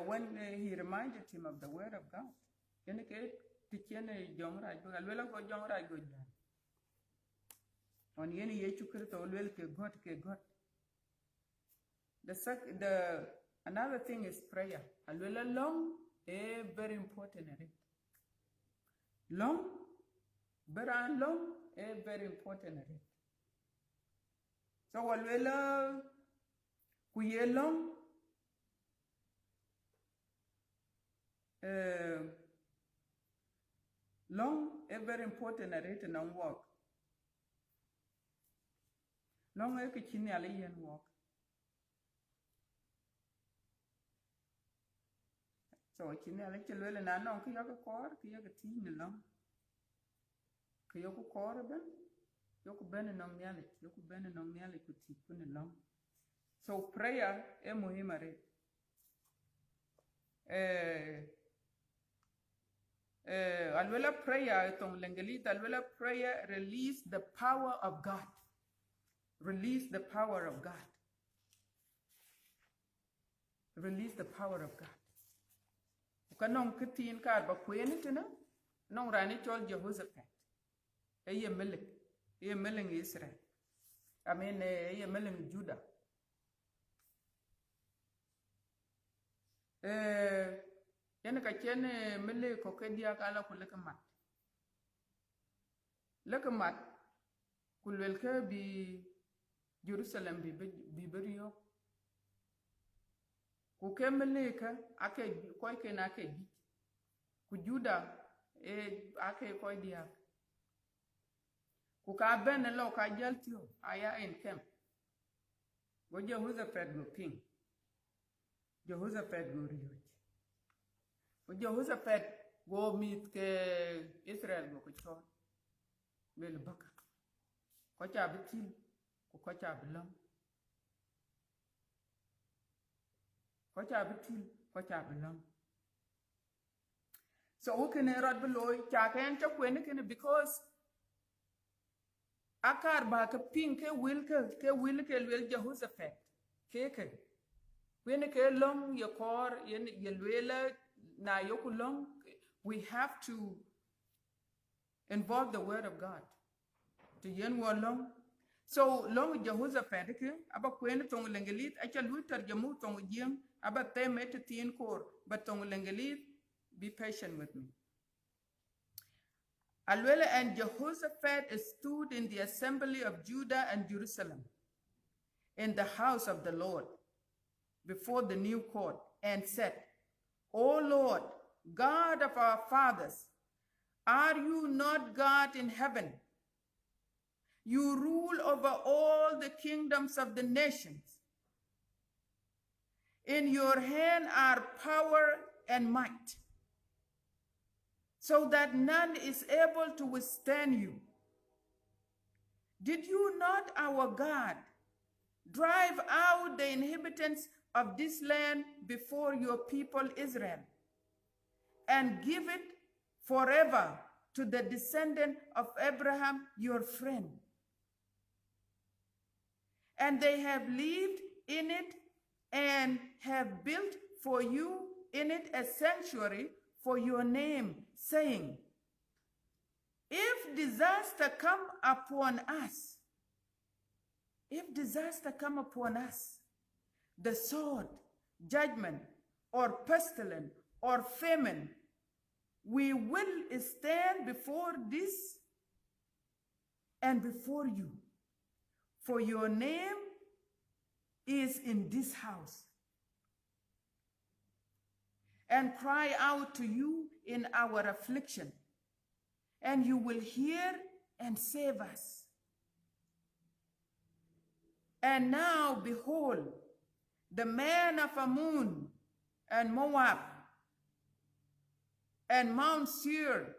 when he reminded him of the word of God. Yen ke tichene jong ra go alwela go jong ra go dan. On yen ye chukro to alwel ke God. Another thing is prayer. Alwela long very important. Long, very important. So alwela kuye long very important in on work. Long e kichini ale yen work. So chini ale chelwele na non ki yoga kor ki yoga tin long. Ki yoga kor ben yoga ben nong nyale ku ti kun long. So prayer e muhimare. Alwela prayer tong lengelita alwela prayer release the power of God. Release the power of God. Release the power of God. Kanong kitin kar ba kweni tina nong rani chol Jehoshaphat. Eye meling Israel. I mean eye meling Judah. Yana ka chene mele ko kedia kala ko lekamat. Lekamat kulwel ke bi Jerusalem bi beriyo. Ku kemele ka ake koy ke na ke bi. Ku Judah ake koy dia. Ku ka ben lo ka jaltio aya en camp. Go Jehoshaphat go king. Jehoshaphat go riyo. Jehoshaphat go meet ke Israel go kuchon bel baka ko cha bitil ko cha bilam ko cha bitil ko cha bilam so who can rod beloy cha ken cha kwen ken because akar ba ka pin ke will ke wel Jehoshaphat ke when ke long ye kor yen ye lwela na yokulong, we have to involve the word of God. To yen long. So long Jehoshaphat ke aba kwen tong lengelit acha lutar jamu tong jing aba temet tin kor but tong lengelit be patient with me. Alwela and Jehoshaphat stood in the assembly of Judah and Jerusalem in the house of the Lord before the new court and said, O Lord, God of our fathers, are you not God in heaven? You rule over all the kingdoms of the nations. In your hand are power and might, so that none is able to withstand you. Did you not, our God, drive out the inhabitants of this land before your people Israel, and give it forever to the descendant of Abraham, your friend. And they have lived in it and have built for you in it a sanctuary for your name, saying, if disaster come upon us, the sword, judgment, or pestilence, or famine, we will stand before this and before you, for your name is in this house, and cry out to you in our affliction, and you will hear and save us. And now, behold, the men of Ammon and Moab and Mount Seir,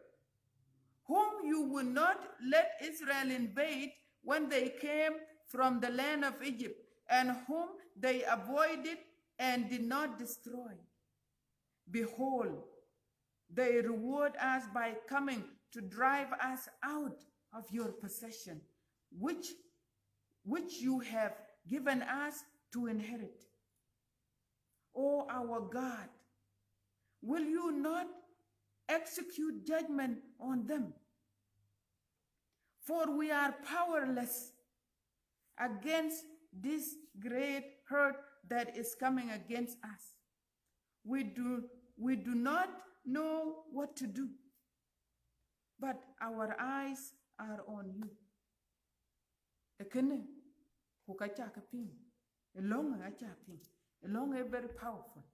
whom you would not let Israel invade when they came from the land of Egypt, and whom they avoided and did not destroy. Behold, they reward us by coming to drive us out of your possession, which you have given us to inherit. O our God, will you not execute judgment on them? For we are powerless against this great hurt that is coming against us. We do not know what to do, but our eyes are on you. Ekene kukacha kapin, elong acha pin, elong is very powerful.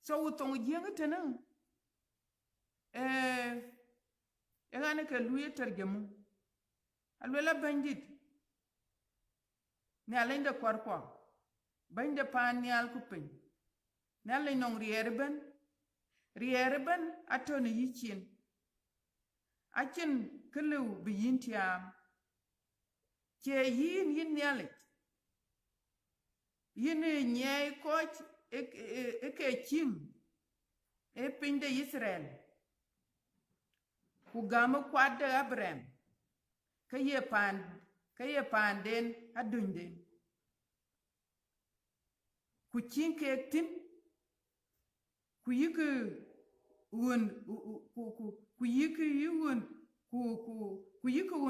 So utong jeng tenang, engane ke luye terjemu, alwela bandit, ne alenda kwarkwa, bande pan ni alkupin, ne alenda nong rierben atoni yichin, achin kelu biyin tiam, che yin nyalit, yin nyai koch eke chim, pinde Israel, kugama kwade Abraham, kaye pan den adunden, kuchin ke tin, kuyike un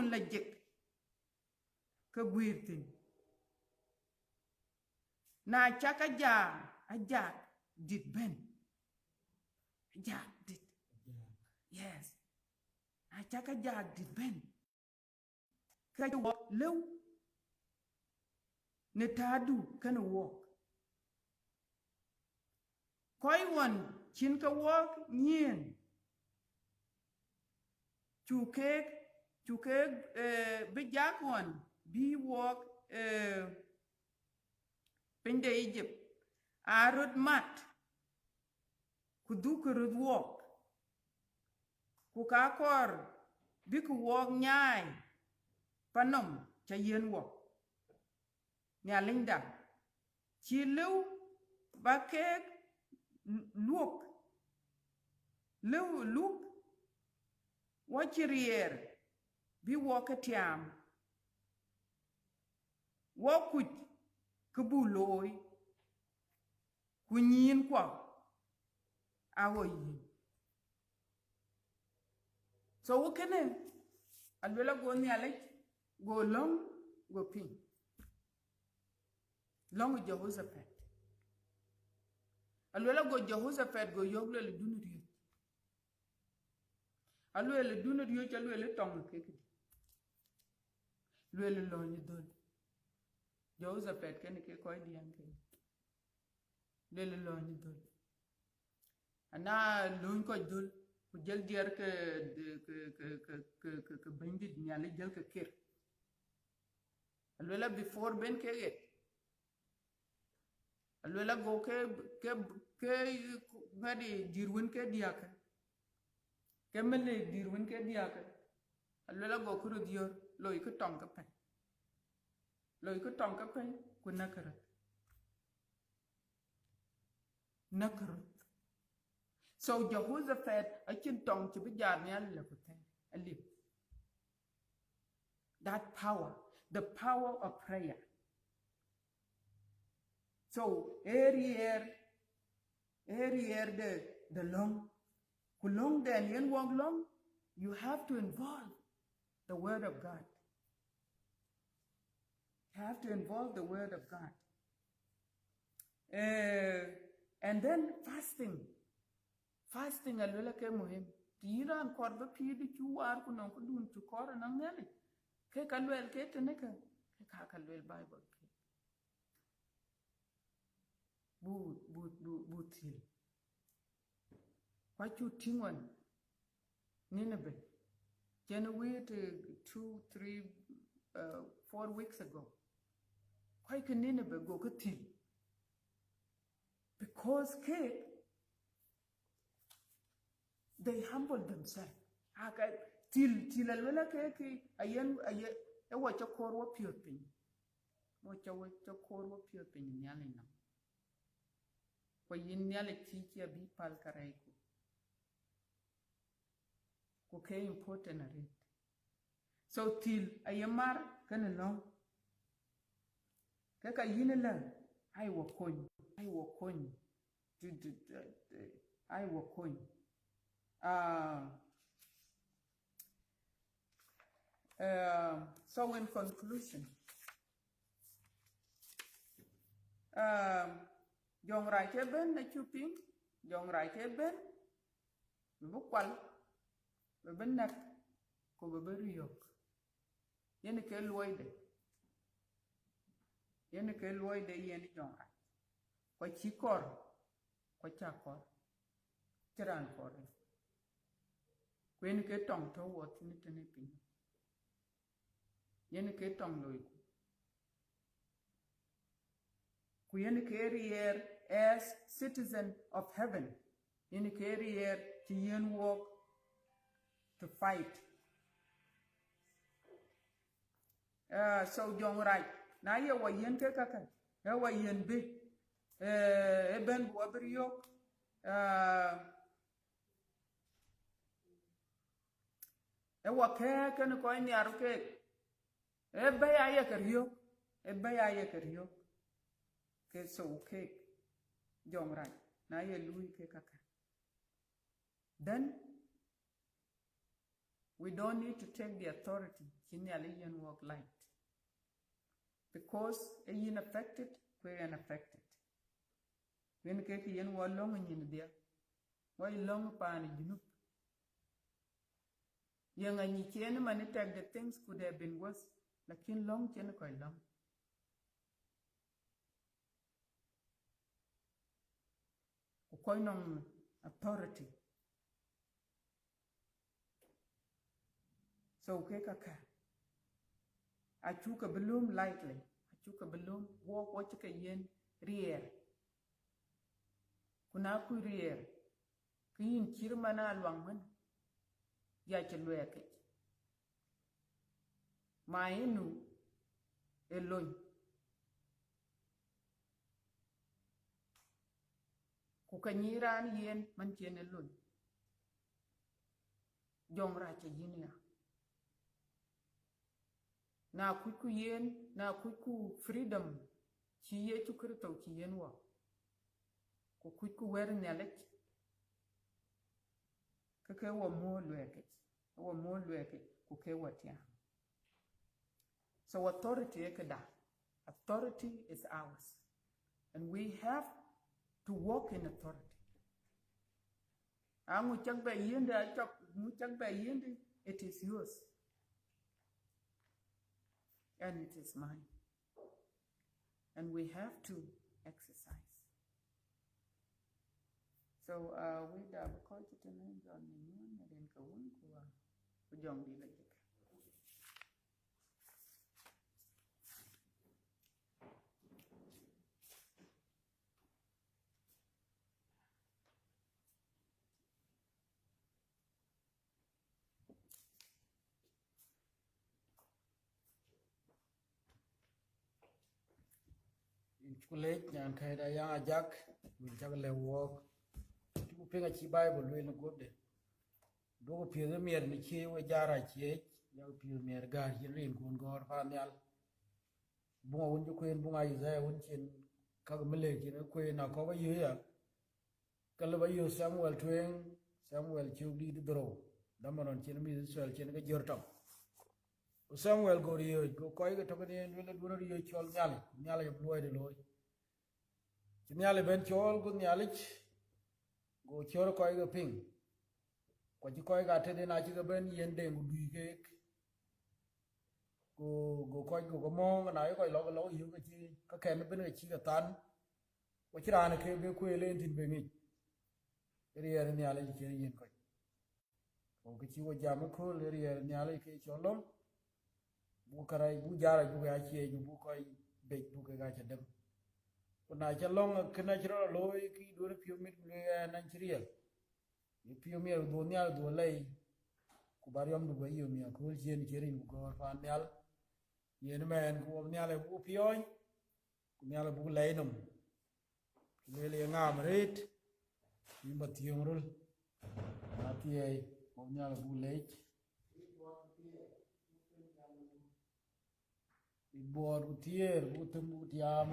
lajek, ka gwirtin. Na chaka Ajak did ben. Ajak did. Yes. Na chaka Ajak did ben. Ka walk low. Ne tadu kana walk. Koi one chin ka walk nyen. Chukek bijak one be walk pinde Egypt. Arud mat. Kudukurud walk. Kukakor biku walk nyai. Panom chayen walk. Nyalinda. Chilu bakek look. Look. Watch Riir. Be walk a Tiam. Walk with Kabuloi. Kunyin kwa. Awo yin. So what can I? Alwela go nyalek. Go long. Go pin. Long with Jehoshaphat. Alwela go Jehoshaphat go yogle le dunuri. Alwela dunuri alwela tongue keki. Lwela lo ni dol. Jehoshaphat can ke koi dianke. Lwela lo ni dol. Ana lo ko dol. Ku jël diar ke bandit nyale jël ke kir. Alwela before ben ke alwela go ke ngadi dirwin ke diaka. Kemele dirwin ke diaka. Alwela go kuru dior lo iko tong ka pen. Lo iko tong ka pen ku nakarat. So Jehoshaphat I can tong to be jarnial lekote. That power, the power of prayer. So every year the long, kulong then yen walk long, you have to involve the word of God. You have to involve the word of God. And then fasting. Fasting a little ke muhim. Tira an korba pi di chu war ku non ku dun tu kor nang nele. Ke kalwel ke teneka. Ke ka kalwel Bible ke. Bu til. What you tingwan Nineveh. January 2, 3, 4 weeks ago. Why can Nineveh go ke til? Because they humbled themselves. Till alwela ke ayen e wacha korwa piopin. Wacha korwa piopin nyale na. Kwa yin nyale tiki ya bi pal karaiku. Okay, important at it. So till ayemar kana long. Kaka yin la ai wakon. I will coin. So in conclusion, Jong Rai Ben na chuping, Jong Rai Ben, Bukwal, Benak, Koberiok. Yen ke loide. Yen Jong Rai. Kwa chikor, kwa chakor, chiran kore. Kwen ke tong to wat ni tene pin. Yen ke tong loy. Kwen ke Riir as citizen of heaven. Yen ke Riir to yen walk to fight. So Jong Rai, na ye wa yen ke kaka, ye wa yen big. Eben Wabriok, ewa ke no ko ni aruke, ebaya keriok, ke so ke Jong Rai, na ye lui ke kaka. Then we don't need to take the authority, kinyali yen walk light. Because yin affected, we unaffected. When ke yen wa long in there, why long pan jinup? Young and ye can manitag the things could have been worse, like in long koi long. Koinong authority. So kekaka. I took a balloon lightly. I took a balloon, walk what you yen Riir. Kunaku Riir. Kin Kirmana Lwangman. Yachelweke. Maenu Eloy. Kukanyiran yen manchen Eloy. Jong Racha Yinia. Na kuku yen, na kuku freedom. Chiye chukurito chiyenwa. Kuku wearing nyalek. Kake wa mo lweke. Wa mo lweke. Kuke watia. So authority ekada. Authority is ours. And we have to walk in authority. It is yours. And it is mine. And we have to exercise. So we have a culture to name on the moon and then go on to young people. In Chulek, and Ayak Ajak, we juggle a walk. pinga chi Bible we no gode do pie the mier ni chi we jara chi ya pie mier gar chi rin kun gor fa nyal bunga won ju kuen bunga Isaiah won chen ka mele ki na kuen na ko ba yu ya kala ba yu Samuel chu di dro damanon chen mi Israel chen ga jortam Samuel go ri go ko ga to ne le do ri chol nyal ya loy de loy nyal ben chol go nyal go chor ko ga ping ko ji ko ga te na ji ga ben yen de ngu ke go ko mo na ko lo yu ga chi ka ken ben ga chi ga tan ko chi ran ke be ku le tin be ni Riir ni ale ke yin ko ke chi wo jam ko le Riir ni ale ke cholom bu karai bu jara bu ga chi bu ko be bu ga cha dem ko na cha long ke na chro lo ki do pio mit le na chriel ni pio mi do nya do lei ku bar yom du yo mi ko jen cherin ko fa nyal yen men ko nyal bu pio ku nyal bu lei num le ngam rit imba tiongrul atie ko nyal bu lech ibor bu tier bu tum bu tiam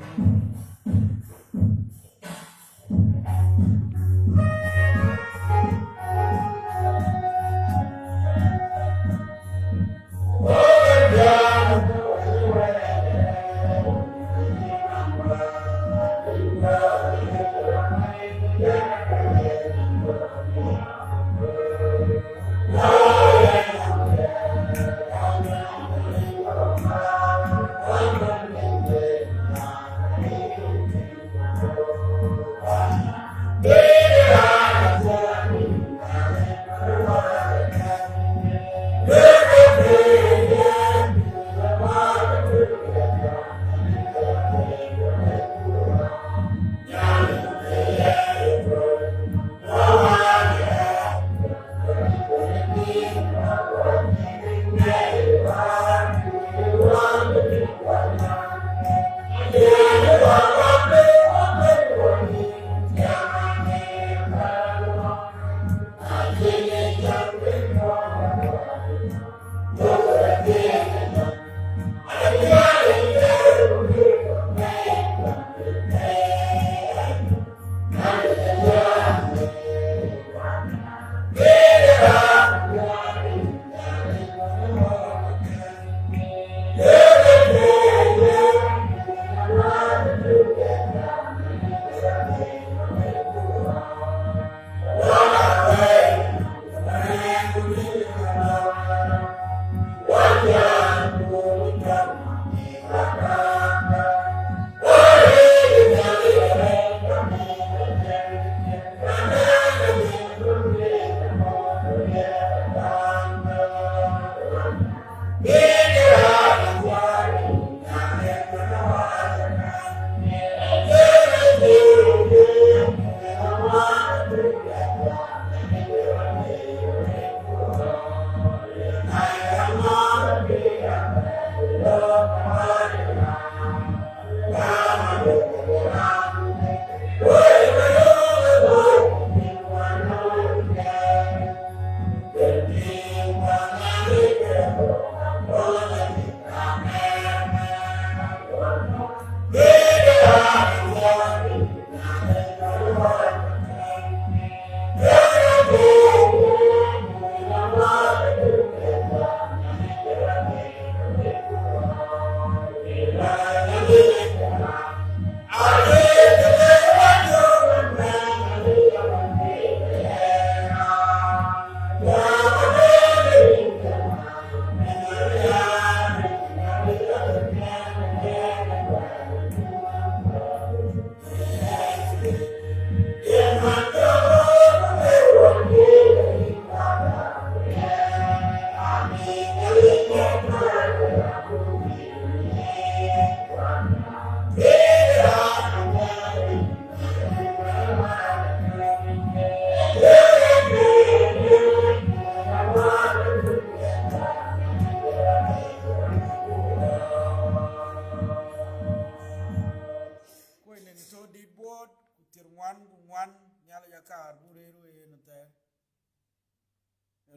jakar bure ro yen te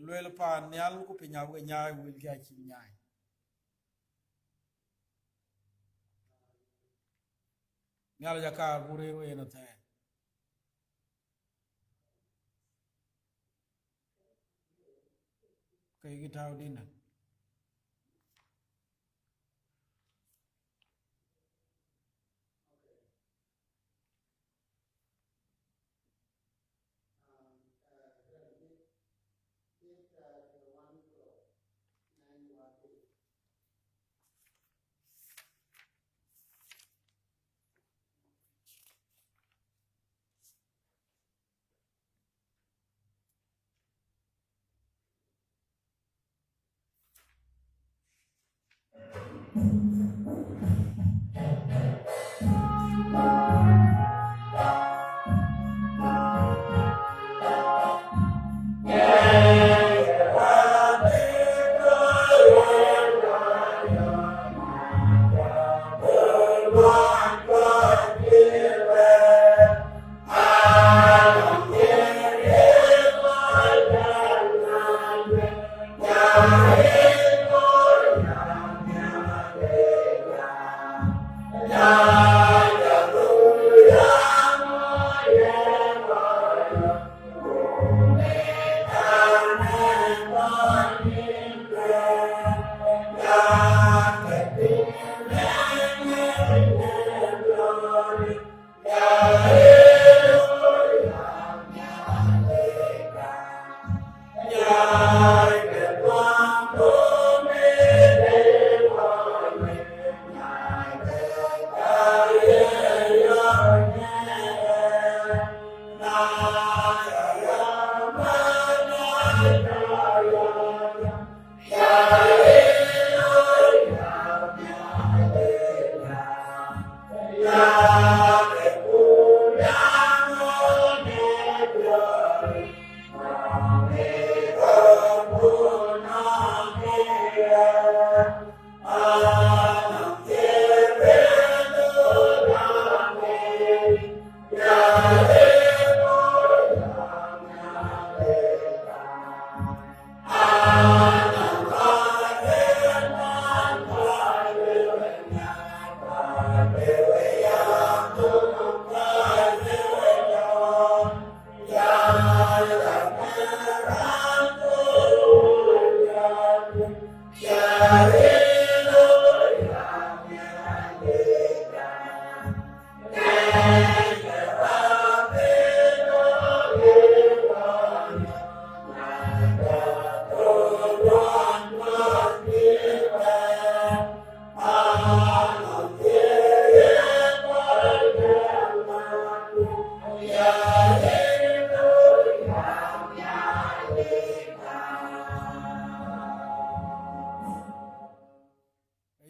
lwel pan nyal ku pinya bu nyaay wil ga chi nyaay nyal jakar bure ro yen te kay gi taw dina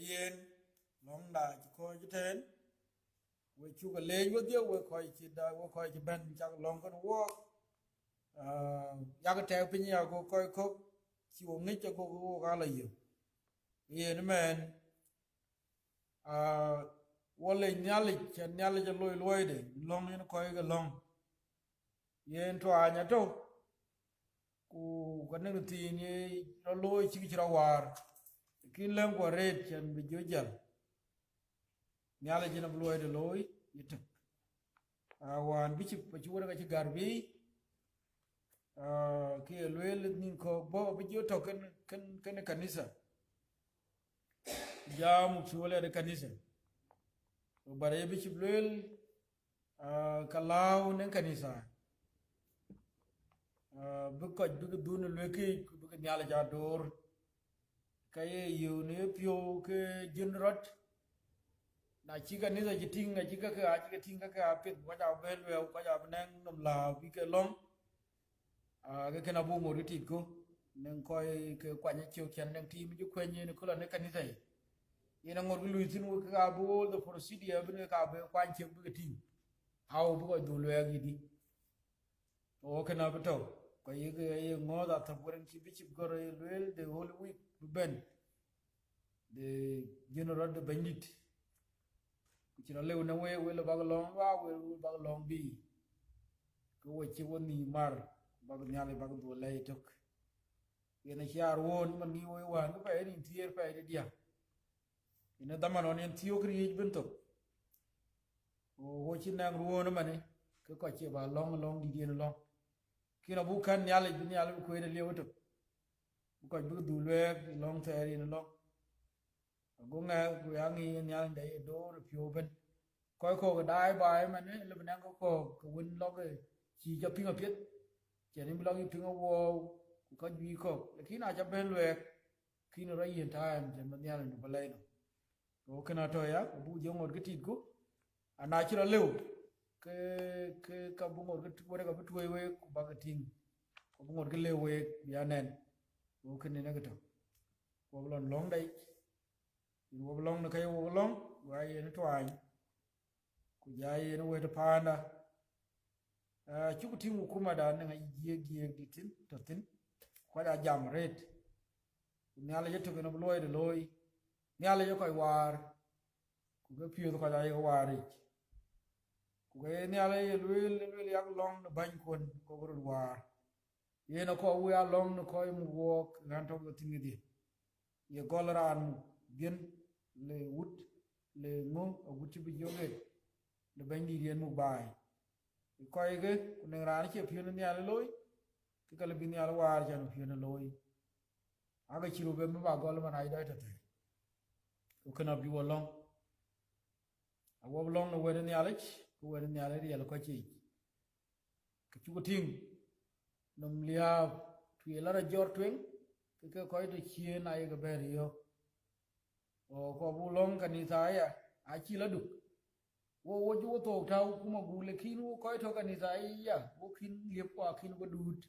yen long da ko jiten we chu ga le yo dio we ko chi da we ko chi ben chak long kon wo ya ga te pin ya go ko chi wo ngi ko go ga la yo yen men wole nyali ja loy de long yen ko ga long yen to anya to ku ga ne ti ni ro loy chi ra war kin lem ko red chen bi jojal nyala jina loy de loy yituk wan bi ci ci wona ga ci garbi ki loyel nin ko bo bi joto ken kanisa jamu ci wala de kanisa bare bi ci loyel kalaw nen kanisa bu ko du dun leki bu ko nyala ja dor kaye yu ne pio ke jinrot na chi kanisa ji tinga ji ka tinga ka pet wa ja bel we ko ja bnen nom la bi ke long ga kana bu ngori tit ko nen koy ke kwanya chiu chen nen tim ju kwenye ne kula ne kanisa ina ngor lu tin wo ka bu the procedure bi ka be kwan che bi tin how bu ko du le gi di o kana beto ko ye ngo da ta buren ci bi ci gore lel the whole week ben the general de bandit ci na lew na we le bag long wa we bag long bi ko wace wani mar bag nyale bag do lay tok yena char won man ni wo wan pa ni tier pa dia ina daman on en tiyo kri ben tok o ho chi nang ruo na mane ko che ba long di dien long kina bu kan nyale bi nyale ko ina lewo tok ko bu du le long teri na long go nga go yang ni nyale dai do ro pyo ben ko ga dai bai mane le ben ko win lo ge chi cho ping a pet che ni lo gi ping a wo ko ji ko lakini a cha ben le kina ra yin time je man nyale no balai no ko kana to ya bu jongor ga tit ko ana chira lew ke ka bu ngor ga wore ga bu we ku ba ga ting ko bu ngor ga lew we ya nen ko kene na ga to ko lon long dai wo long na kai wo long wa ye na twan ku ja ye na we ta panda a chu ku ting kuma da na giye di tin to tin ko da jam ret nyala ye to ga no loy de loy nyala ye ko war ku ga pio ko da ye wari ku ga nyala ye lwel yak long na ban kon ko ro war ye na ko wu ya long na ko mu wok ran to ga tingi ye gol ran gen le wut le ngo a wuti bi joge le ban di yen mu bai ko ye ge ku ne ran che pio na nyala loy ki ka le bi nyala war jan pio na loy aga chiru be mu ba gol man ai da ta te ko kana bi wo long a wo long no we ne nyala ko we ne nyala ri ko chi ki chu ting num lia tu la ra jor twen ki ka ko to chie na ye ga ber yo o ko bu long kan ni sa ya a chi la du wo ju to ta kuma gu le kin wo ko to kan ni sa ya wo kin liep kwa kin go dut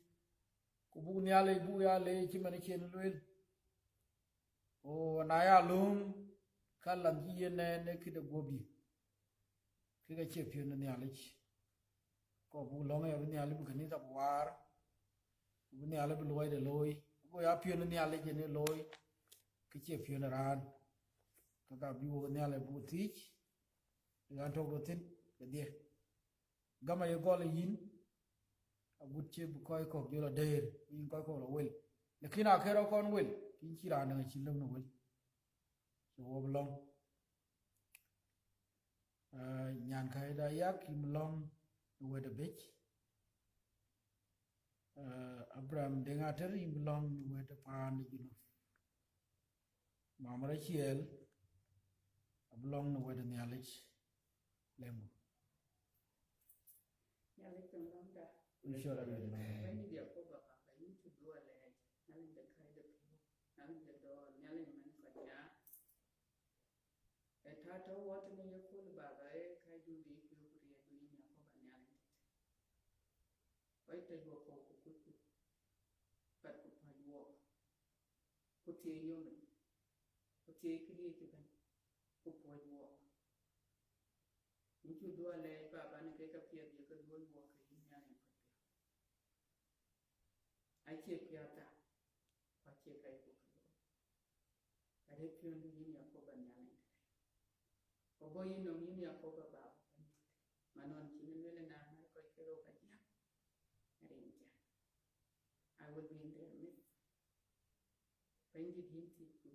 ko bu nyala bu ya le chi man chen lwel o na ya lum kalam ji ne ki da gobi ki ga che pio na nyala ko bu long ya ni ala bu kan ni sa war bu ni ala bu loy de loy ko ya pio na nyala je ne loy ki che pio na ran ka ga bi wo ni ala bu ti ga to go tin ke de gama ye gol yin a gut che bu koy ko jo la der yin koy ko la wel lakini a kero kon wel kin chi ran na chi lum no wel so wo long nyan kai da yak kim long we the beach Abraham Ater im long we the pan you know mamara chiel ablong we the knowledge lemo Nyale kan long da inshallah when you get over ba you to do a leg nyale da kai da pio nyale da do nyale man ko nya e ta to what ne ye ko ba ga e kai du bi pio ku ye du ni ko ba nyale wai ta yo ko but ko pa yo ko tie yo me ko tie ki ye ki ban ko po yo ni chu do le ba ba ne ke ka pia bi ka do yo ka yin nya ne ko ai che pia ta pa che kai ko ko ade pio ni ni ya ko ba nya ne ko bo yin no ni ya ko ba ba manon chi ne le na na ko ke ro ka ja rin ja I will be in their midst. When did he teach you?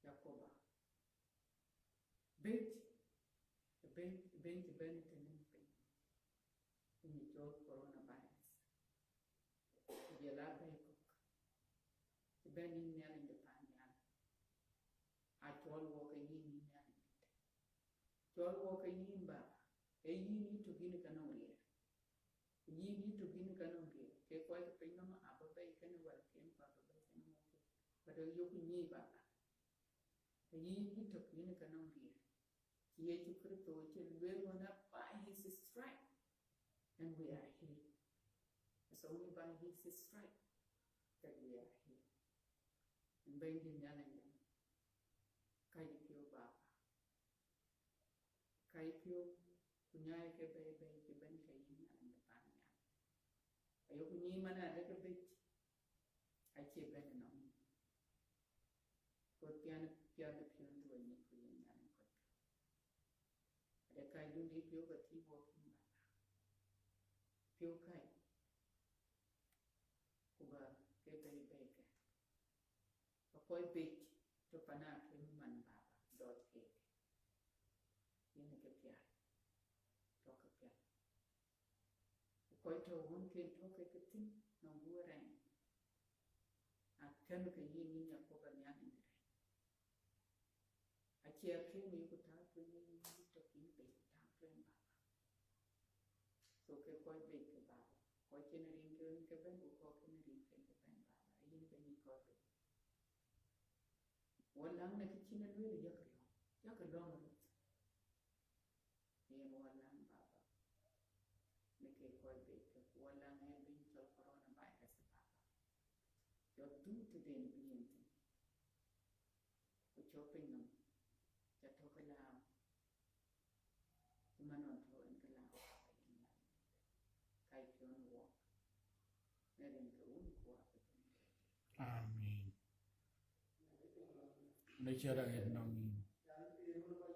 Jacoba. Bench Bennett and anything. In the job coronavirus. The Yala Baycock. The Benning nail in the Panyan. I told walking in nail. Told walking in Baba. A ye need to be in Canonia. Ye need to be in Canonia. Take quite a thing on Abba Bay can welcome Papa Bay and walk. But a yoke in Baba. A ye need to be in Canonia. Ye to crypto, which is well on up by his strength. And we are here. It's only by his strength that we are here. And bending yelling. Kaipio Baba. Kaipio. Kunyai ke bebe ke ben ke yin and the pan. Ayo kunyi mana ada ke bit. Ache ben no. Ko pian pian de pian to ni ku yin and ko. Ada kai du ni pio ke ti bo kin ba. phiêu khai của bà cái bề bề cái và coi bịch cho pana cái mình bà đọt cái ini cái piar cho cái piar coi cho hôn cái tin nó vừa rèn à thêm cái gì như nhà cô bà nhà này à chia cái mi của ta tôi như cho kín bề ta quen bà so cái coi bịch cái bà coi trên riêng cái bên của coi cái riêng cái bên bà ini bên như coi bịch walang nakikita nila yakalong yan walang baba nakikoy bake walang bin sa coronavirus baba yo tu din binti ko chopin no cha to kala tumanon to en kala kai pion wo nerin ka un ko Amin. Lấy chưa đã hiện Nong Amin. Lấy chưa đã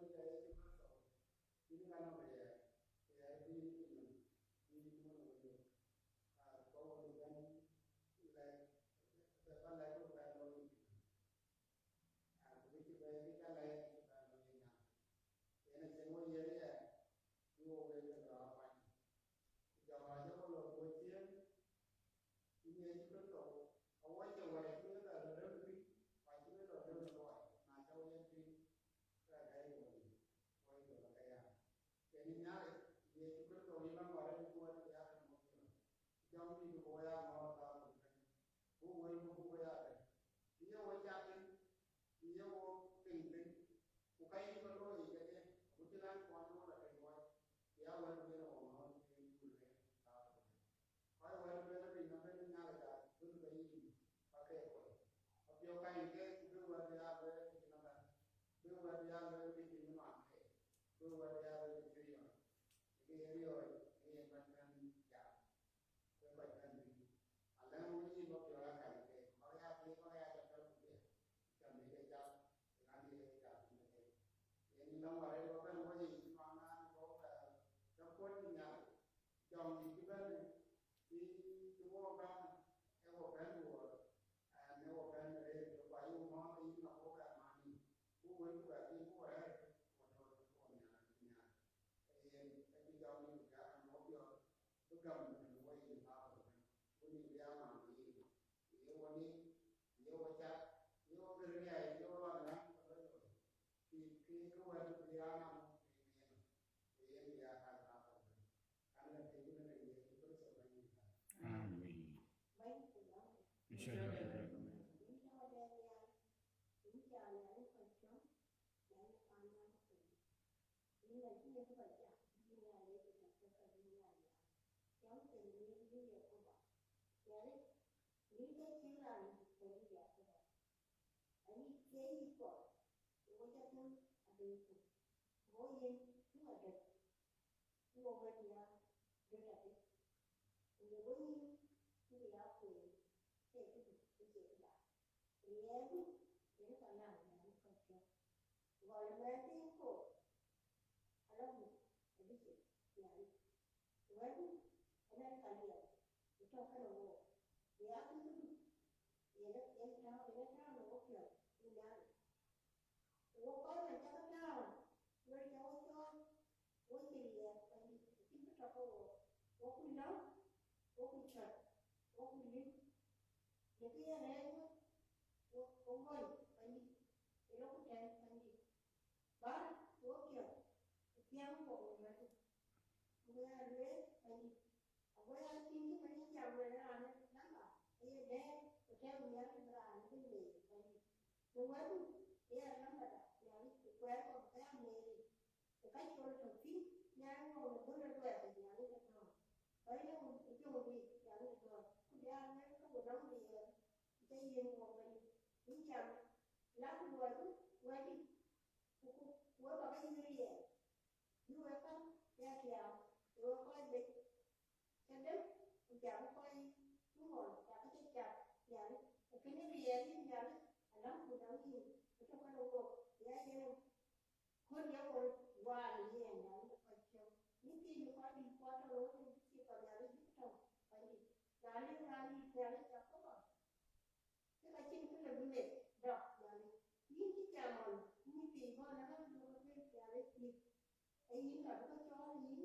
yến là có cho yến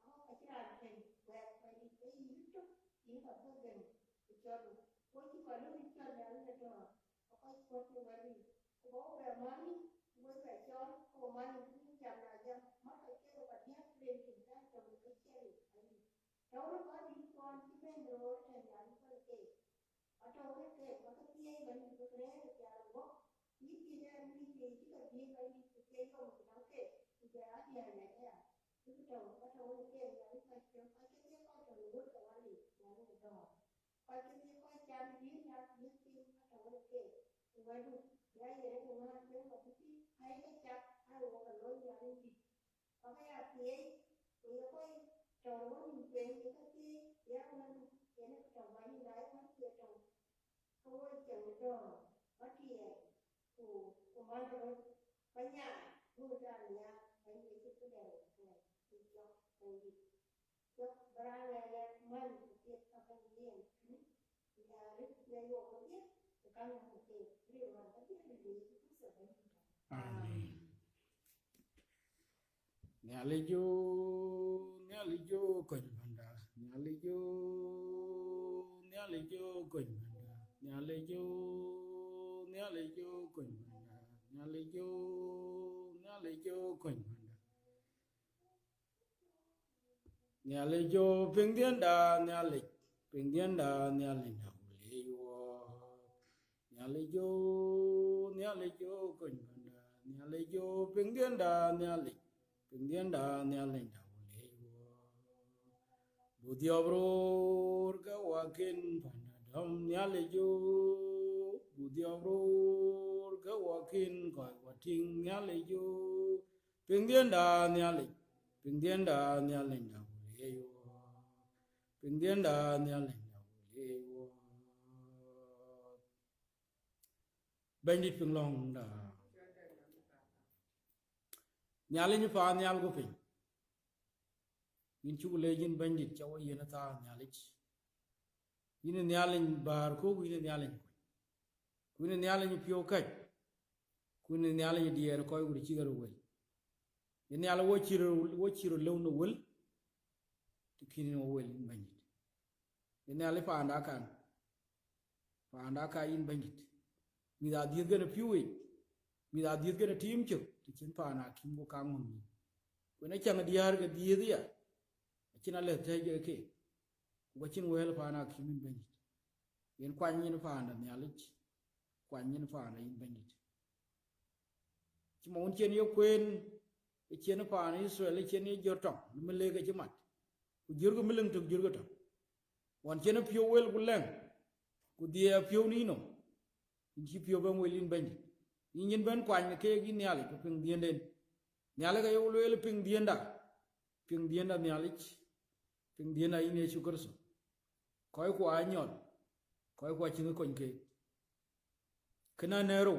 ở cái là thành quẹt phải đi cái yến chút yến là có gần cho được có chỉ có lúc cho là nó cho có có cái vậy đi có về mani với về cho có mani cũng chạm là chạm mắt cái vật nhát lên thì ra cho một cái chơi đâu nó có đi con cái bên rồi thành là nó có cái ở trong cái có cái kia mình có cái này là nó ít kia ra đi thì chỉ cần đi cái cái không thì nó cái giá tiền này à cái trồng cái kia là cái cái kia có trồng lúa cái này là nó đỏ coi cái kia coi chăm biết nha biết kia cái trồng cái kia vậy luôn giá gì đấy cũng là cái một cái hay cái chặt hay là cái lối nhà đi có cái là kia thì nó coi trồng nó mình về cái kia giá nó cái nó trồng vậy như đấy nó kia trồng không có trồng trồng có kia của mai rồi cái nhà mua ra nhà cái gì cái đều này thì cho cái gì cho ra là mai cái cái gì nhà rất nhà vô cái gì cái này cái điều mà cái gì thì cũng sợ đấy Amen. Nyalijo kony banda. Nyalijo kony banda. Nyalijo kony banda. Nyalijo kony banda. Nyalijo pingdienda pingdienda nyalinda uleyo. Nyalijo kony banda. Nyalijo pingdienda pingdienda nyalinda uleyo. Budiobror ga wakin panadam nyalijo. Budiobror ga wakin koi wating nyalijo. Pingdienda pingdienda nyalinda uleyo. Pingdienda nyalinda uleyo. Bandit pinglong da. Nyalin pa nyal go pin. Yin chu lejin bandit chawa yena ta nyalich. Yin nyalin bar ko yin nyalin ko. Kun nyalin pio kaj. Kun nyalin dier ko uri chigaro wel. Yin nyal wo chiro lew no wel. Tikini no wel bandit. Yin nyal pa anda kan yin bandit. Mi da dier gana piwe. Mi da dier gana team chuk. Tikin pa na kim go kangum ni. Kun chang diar ga dier ya. China le tege ke. Wachin wel pa na kim bandit. Yin kwan yin pa na nyalich. Kwan yin pa na yin bandit. Chima un chen yo kwen. Chen pa na Israel chen yo jortong. Mele ga chimat. Ku jirgo mileng tuk jirgo tong. Wan chen pio wel kuleng. Ku dia pio ni no. Inchi pio ba mwelin bandit. Yin ben kwan ke gi nyali ko ping dien den. Nyali ga yo wel ping dienda. Ping dienda nyalich. Ping dienda yin Yesu Kristo. Koi ko anyol. Koi ko chinga kon ke. Kana nero.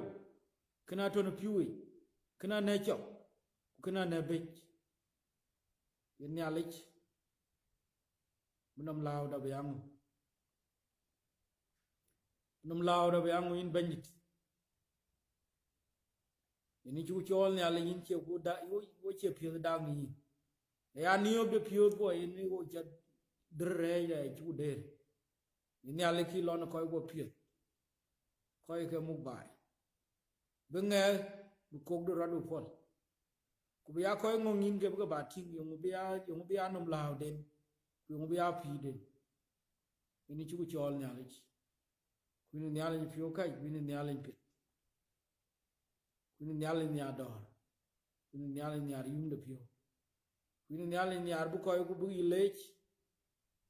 Kana tono piwi. Kana ne chok. Kana ne bech. Yin nyalich. Munam lao da biangu. Munam lao da biangu yin bandit. Ini chu chol nyali yin che ko da wo che pio da ngi. Ya niyo de pio ko ini wo cha dre ya chu der. Ini ale ki lon ko go pio. Ko ke mu bai. Benge bu ko do radu fol. Ku ya ko ngin ke ba ting yo mu bia num lao den. Yo mu bia pi den. Ini chu chol nyali. Ku ni nyali pio kai, ku ni nyali pit. Kuni nyalin ya dor. Kuni nyalin ya yum de pio. Kuni nyalin ya bu koy ku bu ilech.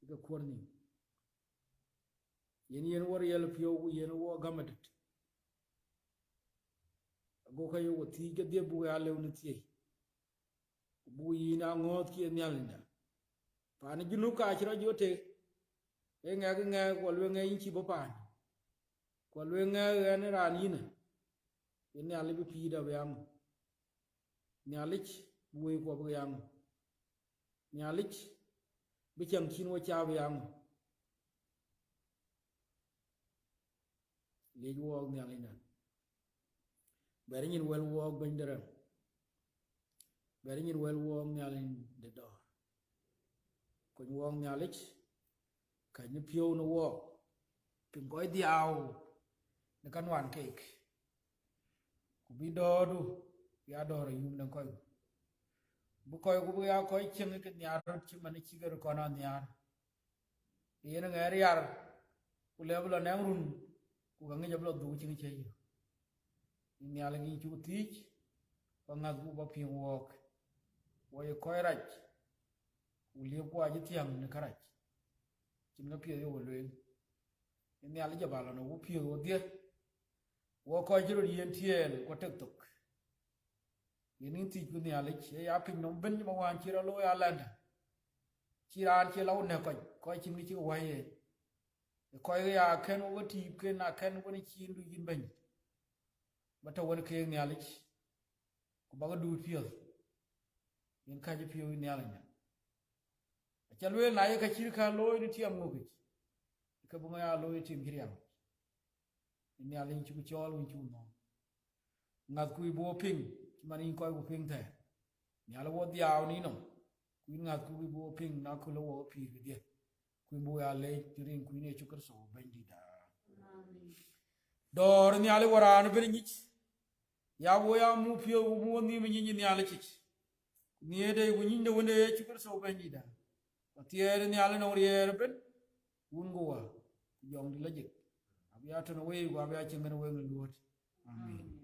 Ga korni. Yen war yel pio ku yen wo gamadet. Go kayo wo ti ga de bu ya lew na ti. Bu yina ngot ki nyalin da. Pa ni junu ka chira jote. E nga ko lwe nga yin chi bo pa. Ko lwe nga ne ran yina. Ini alibi pida beamu. Nyalich buwe ko beamu. Nyalich bichang chinwa cha beamu. Lej wog nyalina. Bari nyin wel wog bandera. very in well warm in the door. Could you warm knowledge? Can you pure no walk? Pin boy the owl, the can one cake. Could be door do, the adore you no coin. Bukoy we are quite ching at the other chimney chicken corner on the yard. The young area will level an room who can get a blood do ching change. In the alley to teach, or not move up your walk. Why you quite right? Will you go at Tiam in the carriage? Jim appear you will win. In the alley about on a whoop you, dear. Walk out your ENTL, what a took. You need to go near Lich, up in no Benjamin one Chiralo Island. Chiran Chilo Neco, quite in little way. The Koya can over tea, can I can when it's in the bench. But I want to clear near Lich. About do feel. In Kajapio in the island. A Chalwell Nayaka Chirka low in the Tiam movie. The Kabunga low in Hiriam. In the island, which all which you know. Not we bo ping. Money in Koi ping there. Yalla what the Aunino. Queen not we bo ping, Nakulo pig with you. Queen boy are late during Queen Chucker so bandida. Door in the alley were on a very niche. Yaboya move you won't even in the alley. Near day when you know when the Chucker so bandida. But here in the island or the airport, won't go young legend. I'll be out on the way while we are changing away and do it. Amen.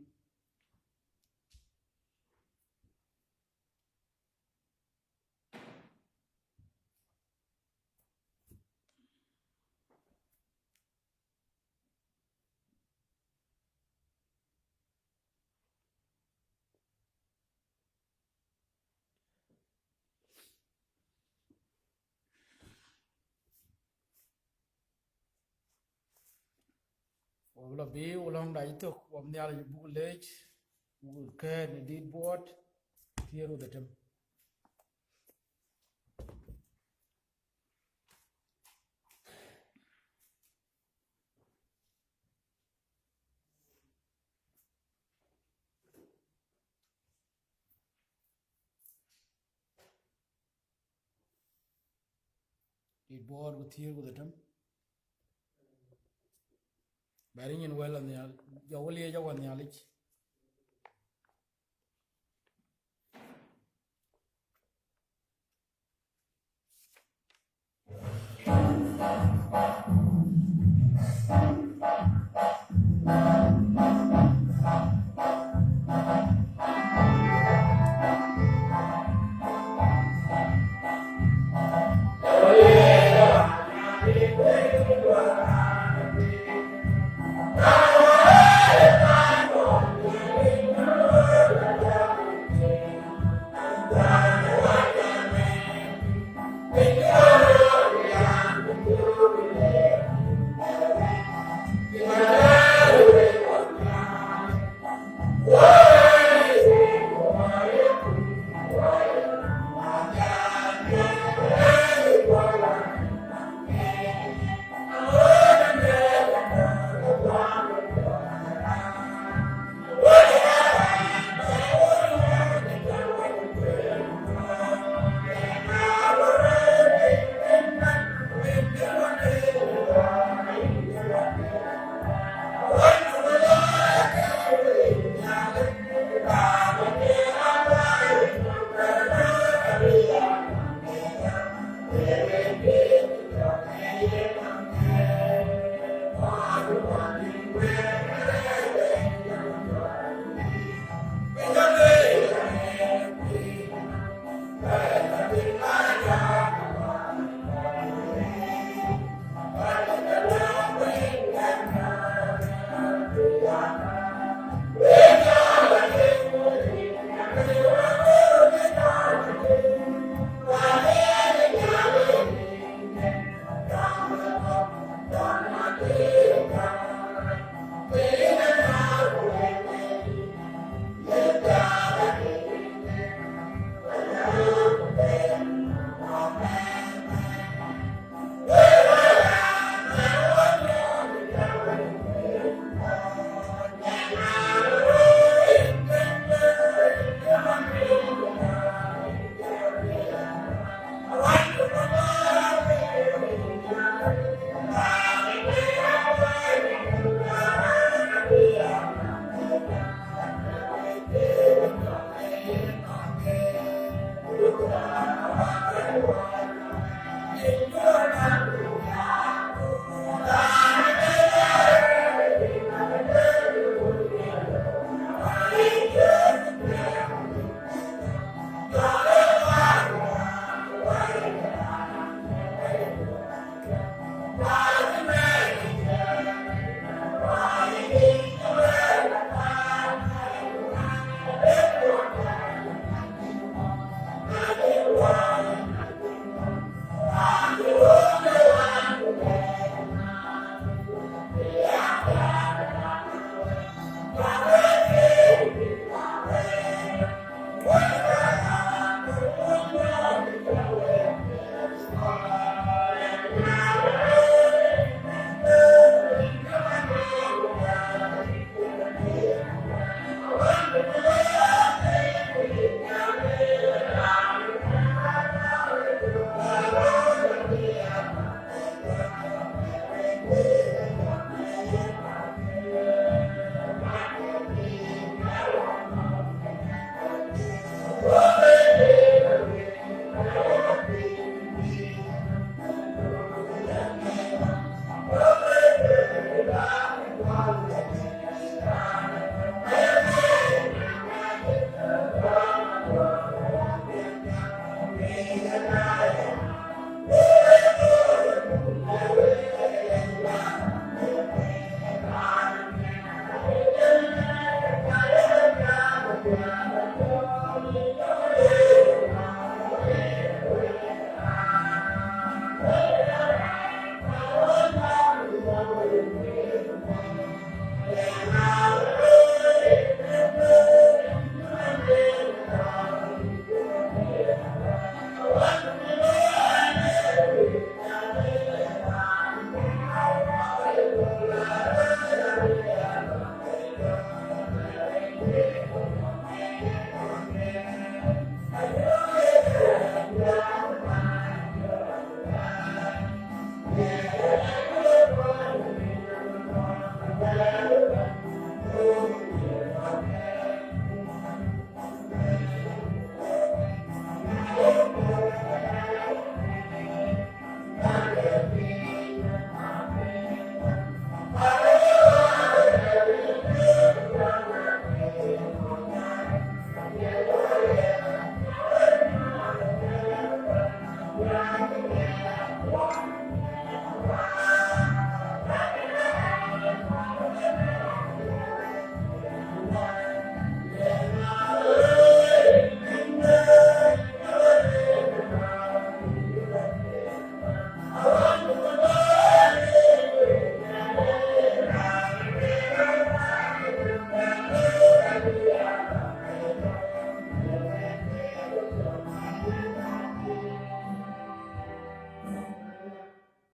All be along the took from the other village, will care the deed board, here with the term. Deed board with here with the term. Bearing in well on the Jawali on the knowledge.